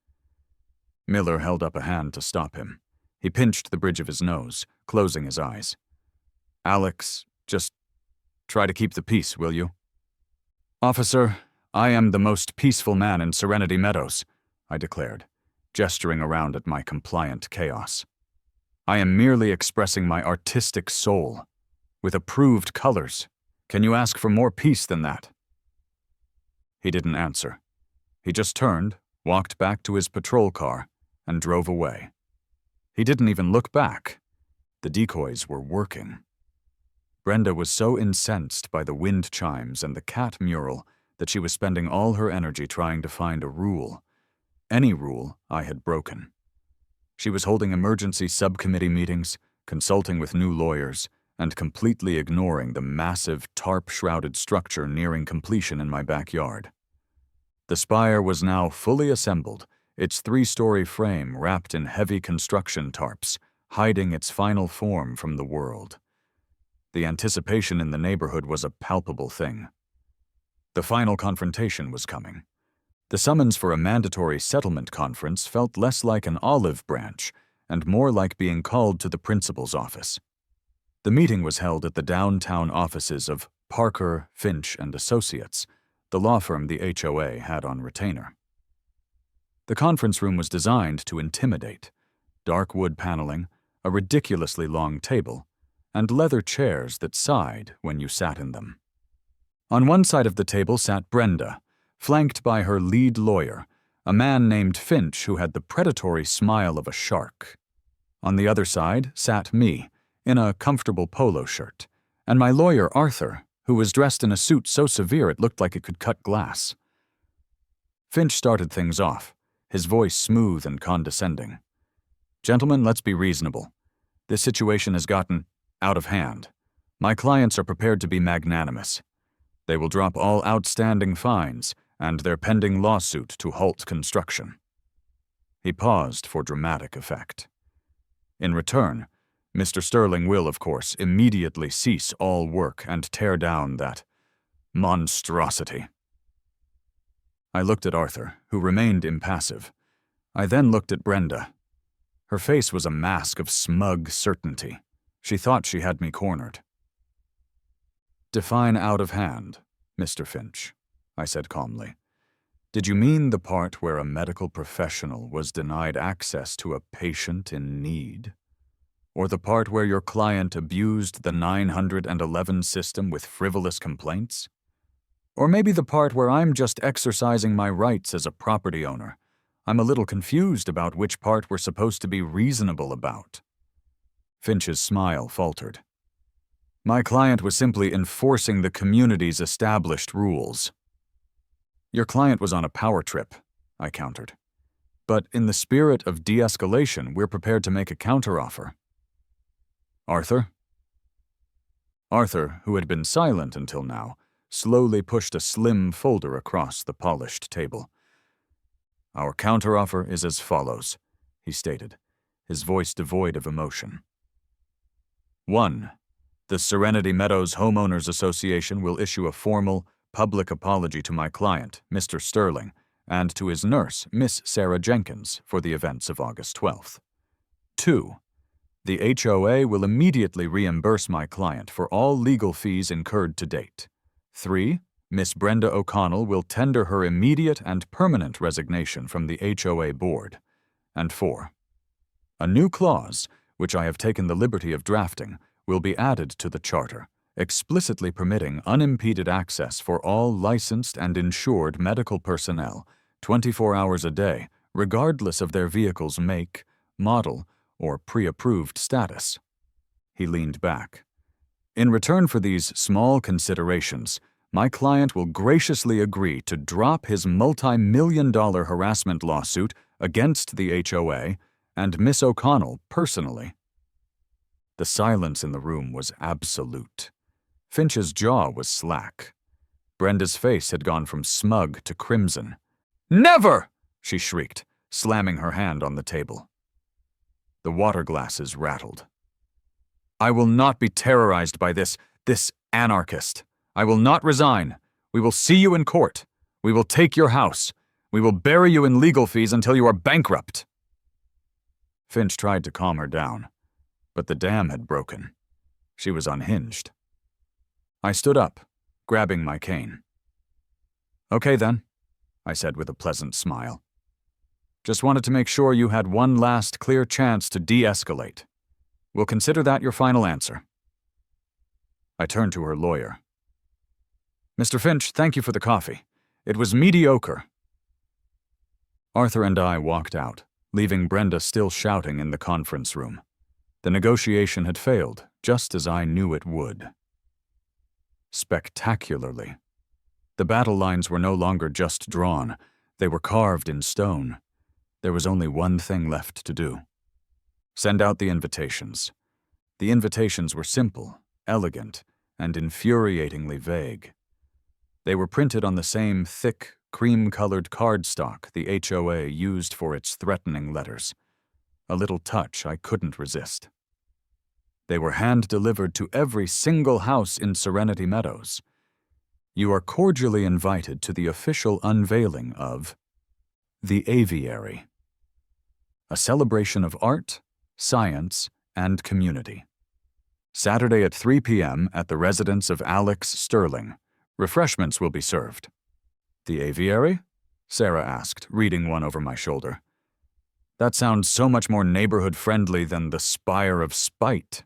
Miller held up a hand to stop him. He pinched the bridge of his nose, closing his eyes. "Alex, just try to keep the peace, will you?" "Officer, I am the most peaceful man in Serenity Meadows," I declared, gesturing around at my compliant chaos. "I am merely expressing my artistic soul, with approved colors. Can you ask for more peace than that?" He didn't answer. He just turned, walked back to his patrol car, and drove away. He didn't even look back. The decoys were working. Brenda was so incensed by the wind chimes and the cat mural that she was spending all her energy trying to find a rule. Any rule I had broken. She was holding emergency subcommittee meetings, consulting with new lawyers, and completely ignoring the massive tarp-shrouded structure nearing completion in my backyard. The spire was now fully assembled, its 3-story frame wrapped in heavy construction tarps, hiding its final form from the world. The anticipation in the neighborhood was a palpable thing. The final confrontation was coming. The summons for a mandatory settlement conference felt less like an olive branch and more like being called to the principal's office. The meeting was held at the downtown offices of Parker, Finch and Associates, the law firm the HOA had on retainer. The conference room was designed to intimidate. Dark wood paneling, a ridiculously long table, and leather chairs that sighed when you sat in them. On one side of the table sat Brenda, flanked by her lead lawyer, a man named Finch who had the predatory smile of a shark. On the other side sat me, in a comfortable polo shirt, and my lawyer Arthur, who was dressed in a suit so severe it looked like it could cut glass. Finch started things off, his voice smooth and condescending. "Gentlemen, let's be reasonable. This situation has gotten out of hand. My clients are prepared to be magnanimous. They will drop all outstanding fines and their pending lawsuit to halt construction." He paused for dramatic effect. "In return, Mr. Sterling will, of course, immediately cease all work and tear down that monstrosity." I looked at Arthur, who remained impassive. I then looked at Brenda. Her face was a mask of smug certainty. She thought she had me cornered. "Define out of hand, Mr. Finch," I said calmly. "Did you mean the part where a medical professional was denied access to a patient in need? Or the part where your client abused the 911 system with frivolous complaints? Or maybe the part where I'm just exercising my rights as a property owner? I'm a little confused about which part we're supposed to be reasonable about." Finch's smile faltered. "My client was simply enforcing the community's established rules." "Your client was on a power trip," I countered. "But in the spirit of de-escalation, we're prepared to make a counteroffer." "Arthur?" Arthur, who had been silent until now, slowly pushed a slim folder across the polished table. "Our counteroffer is as follows," he stated, his voice devoid of emotion. 1. The Serenity Meadows Homeowners Association will issue a formal, public apology to my client, Mr. Sterling, and to his nurse, Miss Sarah Jenkins, for the events of August 12th. 2. The HOA will immediately reimburse my client for all legal fees incurred to date. 3. Miss Brenda O'Connell will tender her immediate and permanent resignation from the HOA board. And 4. A new clause, which I have taken the liberty of drafting, will be added to the charter, explicitly permitting unimpeded access for all licensed and insured medical personnel, 24 hours a day, regardless of their vehicle's make, model, or pre-approved status. He leaned back. In return for these small considerations, my client will graciously agree to drop his multi-million-dollar harassment lawsuit against the HOA and Miss O'Connell personally. The silence in the room was absolute. Finch's jaw was slack. Brenda's face had gone from smug to crimson. "Never!" she shrieked, slamming her hand on the table. The water glasses rattled. "I will not be terrorized by this anarchist. I will not resign. We will see you in court. We will take your house. We will bury you in legal fees until you are bankrupt." Finch tried to calm her down, but the dam had broken. She was unhinged. I stood up, grabbing my cane. "Okay then," I said with a pleasant smile. "Just wanted to make sure you had one last clear chance to de-escalate. We'll consider that your final answer." I turned to her lawyer. "Mr. Finch, thank you for the coffee. It was mediocre." Arthur and I walked out, leaving Brenda still shouting in the conference room. The negotiation had failed, just as I knew it would. Spectacularly. The battle lines were no longer just drawn, they were carved in stone. There was only one thing left to do. Send out the invitations. The invitations were simple, elegant, and infuriatingly vague. They were printed on the same thick, cream-colored cardstock the HOA used for its threatening letters. A little touch I couldn't resist. They were hand-delivered to every single house in Serenity Meadows. You are cordially invited to the official unveiling of the Aviary, a celebration of art, science, and community. Saturday at 3 p.m. at the residence of Alex Sterling. Refreshments will be served. "The Aviary?" Sarah asked, reading one over my shoulder. "That sounds so much more neighborhood-friendly than the Spire of Spite."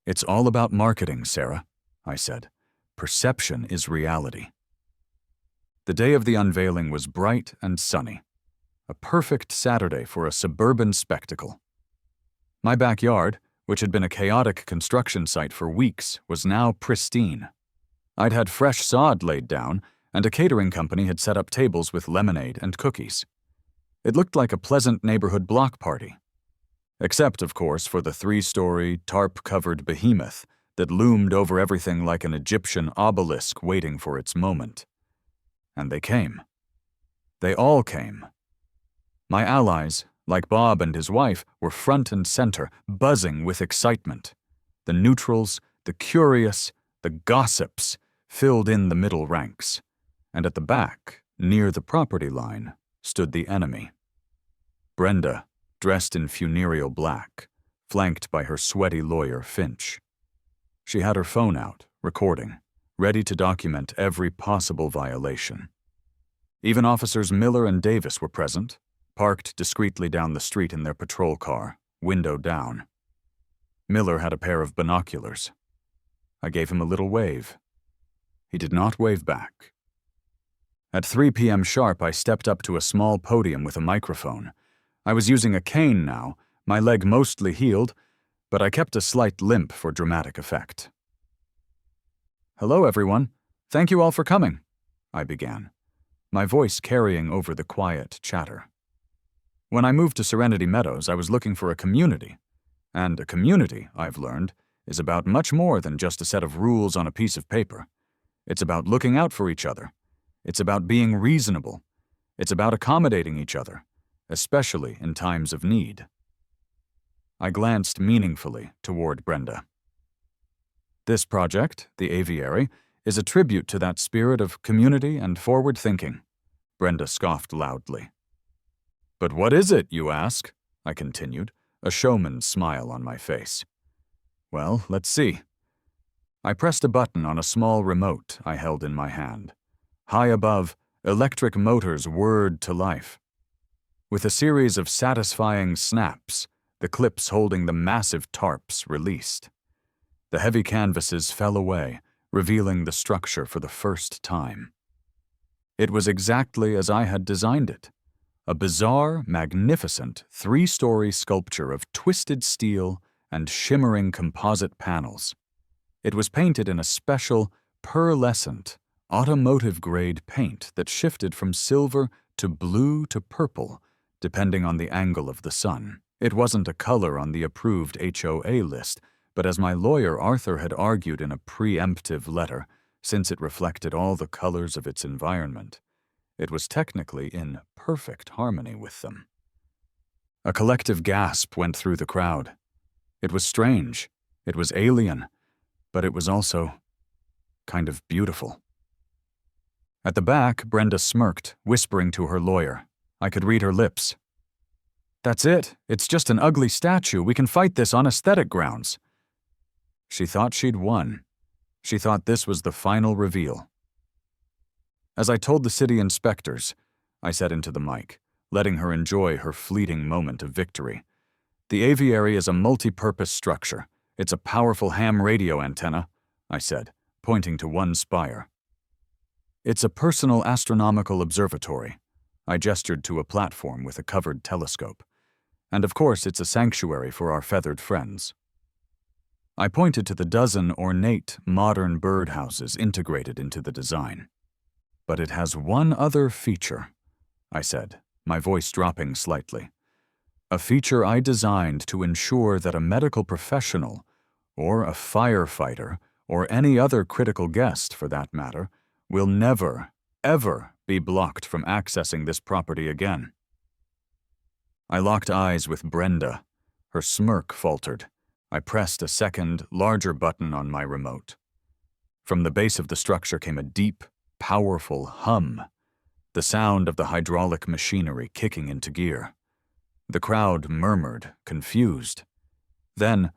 "It's all about marketing, Sarah," I said. "Perception is reality." The day of the unveiling was bright and sunny. A perfect Saturday for a suburban spectacle. My backyard, which had been a chaotic construction site for weeks, was now pristine. I'd had fresh sod laid down, and a catering company had set up tables with lemonade and cookies. It looked like a pleasant neighborhood block party. Except, of course, for the 3-story, tarp-covered behemoth that loomed over everything like an Egyptian obelisk waiting for its moment. And they came. They all came. My allies, like Bob and his wife, were front and center, buzzing with excitement. The neutrals, the curious, the gossips filled in the middle ranks. And at the back, near the property line, stood the enemy. Brenda, dressed in funereal black, flanked by her sweaty lawyer, Finch. She had her phone out, recording, ready to document every possible violation. Even Officers Miller and Davis were present, parked discreetly down the street in their patrol car, window down. Miller had a pair of binoculars. I gave him a little wave. He did not wave back. At 3 p.m. sharp, I stepped up to a small podium with a microphone. I was using a cane now, my leg mostly healed, but I kept a slight limp for dramatic effect. "Hello, everyone. Thank you all for coming," I began, my voice carrying over the quiet chatter. When I moved to Serenity Meadows, I was looking for a community. And a community, I've learned, is about much more than just a set of rules on a piece of paper. It's about looking out for each other. It's about being reasonable. It's about accommodating each other, especially in times of need. I glanced meaningfully toward Brenda. This project, the Aviary, is a tribute to that spirit of community and forward thinking. Brenda scoffed loudly. "But what is it, you ask?" I continued, a showman's smile on my face. "Well, let's see." I pressed a button on a small remote I held in my hand. High above, electric motors whirred to life. With a series of satisfying snaps, the clips holding the massive tarps released. The heavy canvases fell away, revealing the structure for the first time. It was exactly as I had designed it. a bizarre, magnificent, three-story sculpture of twisted steel and shimmering composite panels. It was painted in a special, pearlescent, automotive-grade paint that shifted from silver to blue to purple, depending on the angle of the sun. It wasn't a color on the approved HOA list, but as my lawyer Arthur had argued in a preemptive letter, since it reflected all the colors of its environment, it was technically in perfect harmony with them. A collective gasp went through the crowd. It was strange, it was alien, but it was also kind of beautiful. At the back, Brenda smirked, whispering to her lawyer. I could read her lips. "That's it. It's just an ugly statue. We can fight this on aesthetic grounds." She thought she'd won. She thought this was the final reveal. As I told the city inspectors, I said into the mic, letting her enjoy her fleeting moment of victory. The aviary is a multi-purpose structure. It's a powerful ham radio antenna, I said, pointing to one spire. It's a personal astronomical observatory. I gestured to a platform with a covered telescope. And of course, it's a sanctuary for our feathered friends. I pointed to the dozen ornate, modern birdhouses integrated into the design. But it has one other feature, I said, my voice dropping slightly. A feature I designed to ensure that a medical professional, or a firefighter, or any other critical guest, for that matter, will never, ever be blocked from accessing this property again. I locked eyes with Brenda. Her smirk faltered. I pressed a second, larger button on my remote. From the base of the structure came a deep, powerful hum, the sound of the hydraulic machinery kicking into gear. The crowd murmured, confused. Then,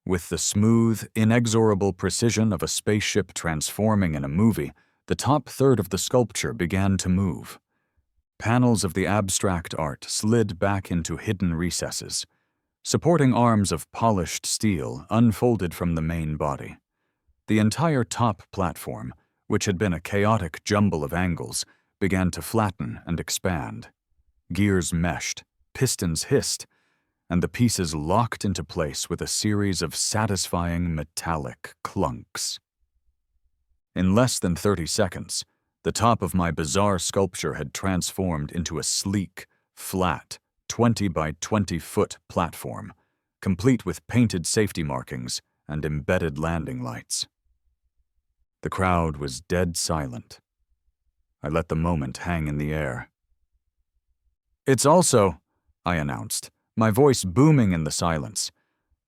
with the smooth, inexorable precision of a spaceship transforming in a movie, the top third of the sculpture began to move. Panels of the abstract art slid back into hidden recesses. Supporting arms of polished steel unfolded from the main body. The entire top platform, which had been a chaotic jumble of angles, began to flatten and expand. Gears meshed, pistons hissed, and the pieces locked into place with a series of satisfying metallic clunks. In less than 30 seconds, the top of my bizarre sculpture had transformed into a sleek, flat, 20 by 20 foot platform, complete with painted safety markings and embedded landing lights. The crowd was dead silent. I let the moment hang in the air. "It's also," I announced, my voice booming in the silence,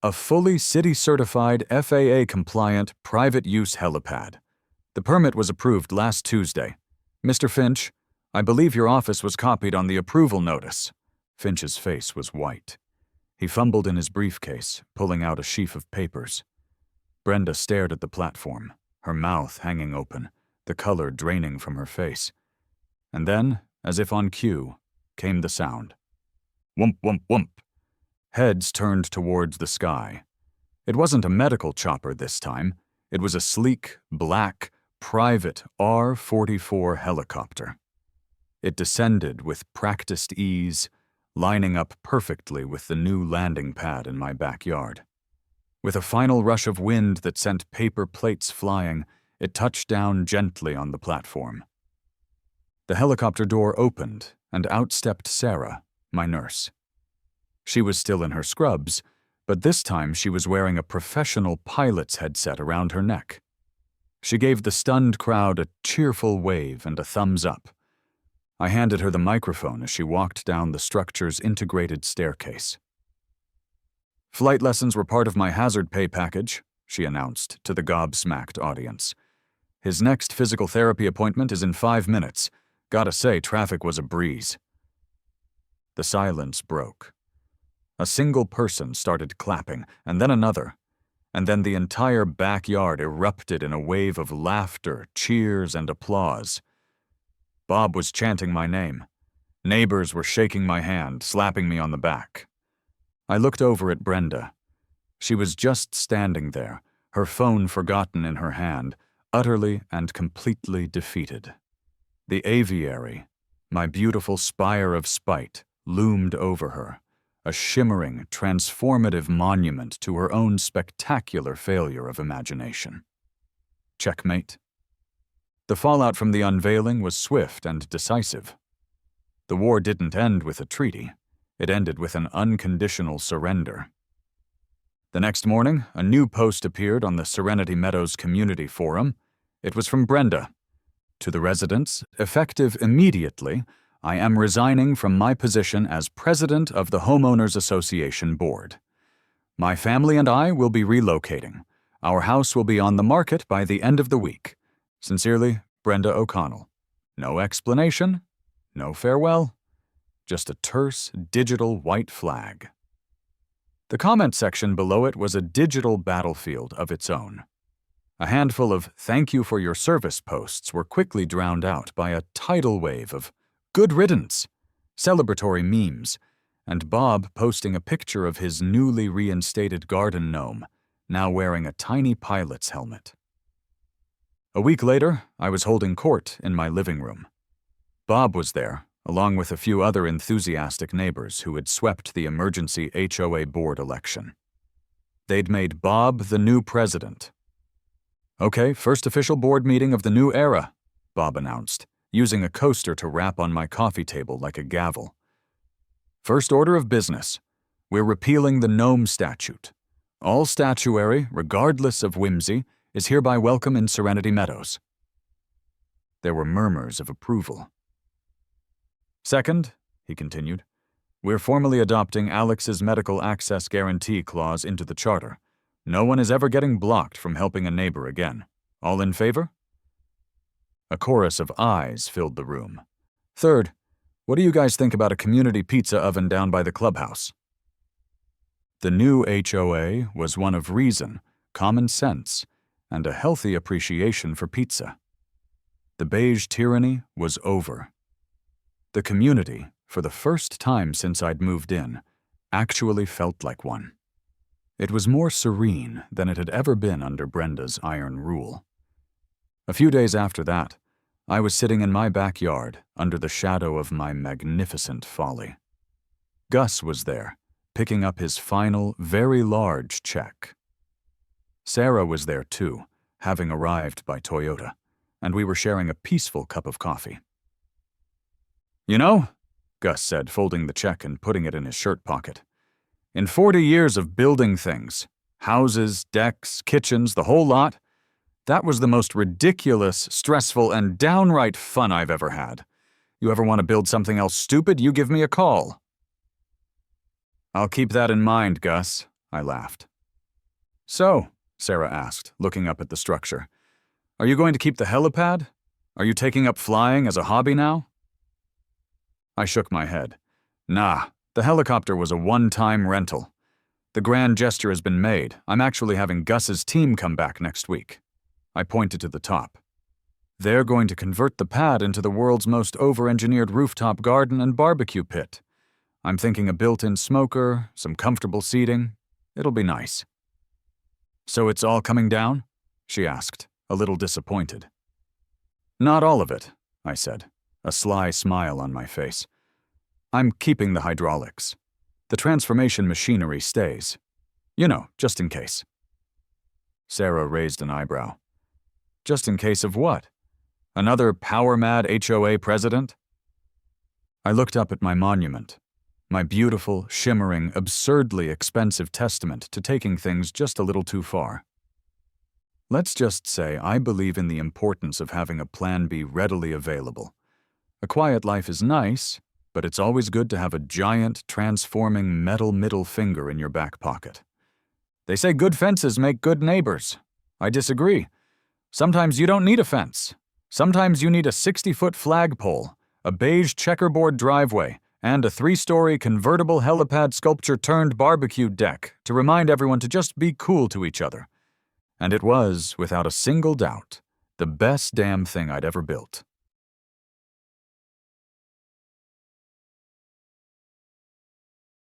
"a fully city-certified FAA-compliant private-use helipad. The permit was approved last Tuesday. Mr. Finch, I believe your office was copied on the approval notice." Finch's face was white. He fumbled in his briefcase, pulling out a sheaf of papers. Brenda stared at the platform, her mouth hanging open, the color draining from her face. And then, as if on cue, came the sound. Whoomp, whoomp, whoomp. Heads turned towards the sky. It wasn't a medical chopper this time. It was a sleek, black, private R-44 helicopter. It descended with practiced ease, lining up perfectly with the new landing pad in my backyard. With a final rush of wind that sent paper plates flying, it touched down gently on the platform. The helicopter door opened, and out stepped Sarah, my nurse. She was still in her scrubs, but this time she was wearing a professional pilot's headset around her neck. She gave the stunned crowd a cheerful wave and a thumbs up. I handed her the microphone as she walked down the structure's integrated staircase. "Flight lessons were part of my hazard pay package," she announced to the gobsmacked audience. "His next physical therapy appointment is in 5 minutes. Gotta say, traffic was a breeze." The silence broke. A single person started clapping, and then another, and then the entire backyard erupted in a wave of laughter, cheers, and applause. Bob was chanting my name. Neighbors were shaking my hand, slapping me on the back. I looked over at Brenda. She was just standing there, her phone forgotten in her hand, utterly and completely defeated. The aviary My beautiful spire of spite loomed over her, a shimmering, transformative monument to her own spectacular failure of imagination. Checkmate. The fallout from the unveiling was swift and decisive. The war didn't end with a treaty. It ended with an unconditional surrender. The next morning, a new post appeared on the Serenity Meadows Community Forum. It was from Brenda. To the residents, effective immediately, I am resigning from my position as president of the Homeowners Association Board. My family and I will be relocating. Our house will be on the market by the end of the week. Sincerely, Brenda O'Connell. No explanation, no farewell, just a terse, digital white flag. The comment section below it was a digital battlefield of its own. A handful of "thank you for your service" posts were quickly drowned out by a tidal wave of "good riddance," celebratory memes, and Bob posting a picture of his newly reinstated garden gnome, now wearing a tiny pilot's helmet. A week later, I was holding court in my living room. Bob was there, along with a few other enthusiastic neighbors who had swept the emergency HOA board election. They'd made Bob the new president. "Okay, first official board meeting of the new era," Bob announced, using a coaster to rap on my coffee table like a gavel. "First order of business. We're repealing the gnome statute. All statuary, regardless of whimsy, is hereby welcome in Serenity Meadows." There were murmurs of approval. "Second," he continued, "we're formally adopting Alex's medical access guarantee clause into the charter. No one is ever getting blocked from helping a neighbor again. All in favor?" A chorus of ayes filled the room. "Third, what do you guys think about a community pizza oven down by the clubhouse?" The new HOA was one of reason, common sense, and a healthy appreciation for pizza. The beige tyranny was over. The community, for the first time since I'd moved in, actually felt like one. It was more serene than it had ever been under Brenda's iron rule. A few days after that, I was sitting in my backyard under the shadow of my magnificent folly. Gus was there, picking up his final, very large check. Sarah was there too, having arrived by Toyota, and we were sharing a peaceful cup of coffee. "You know," Gus said, folding the check and putting it in his shirt pocket, "in 40 years of building things, houses, decks, kitchens, the whole lot, that was the most ridiculous, stressful, and downright fun I've ever had. You ever want to build something else stupid, you give me a call." "I'll keep that in mind, Gus," I laughed. "So," Sarah asked, looking up at the structure, "are you going to keep the helipad? Are you taking up flying as a hobby now?" I shook my head. "Nah, the helicopter was a one-time rental. The grand gesture has been made. I'm actually having Gus's team come back next week." I pointed to the top. "They're going to convert the pad into the world's most over-engineered rooftop garden and barbecue pit. I'm thinking a built-in smoker, some comfortable seating. It'll be nice." "So it's all coming down?" she asked, a little disappointed. "Not all of it," I said, a sly smile on my face. "I'm keeping the hydraulics. The transformation machinery stays. You know, just in case." Sarah raised an eyebrow. "Just in case of what? Another power-mad HOA president?" I looked up at my monument, my beautiful, shimmering, absurdly expensive testament to taking things just a little too far. Let's just say I believe in the importance of having a plan B readily available. A quiet life is nice, but it's always good to have a giant, transforming metal middle finger in your back pocket. They say good fences make good neighbors. I disagree. Sometimes you don't need a fence. Sometimes you need a 60-foot flagpole, a beige checkerboard driveway, and a 3-story convertible helipad sculpture-turned barbecue deck to remind everyone to just be cool to each other. And it was, without a single doubt, the best damn thing I'd ever built.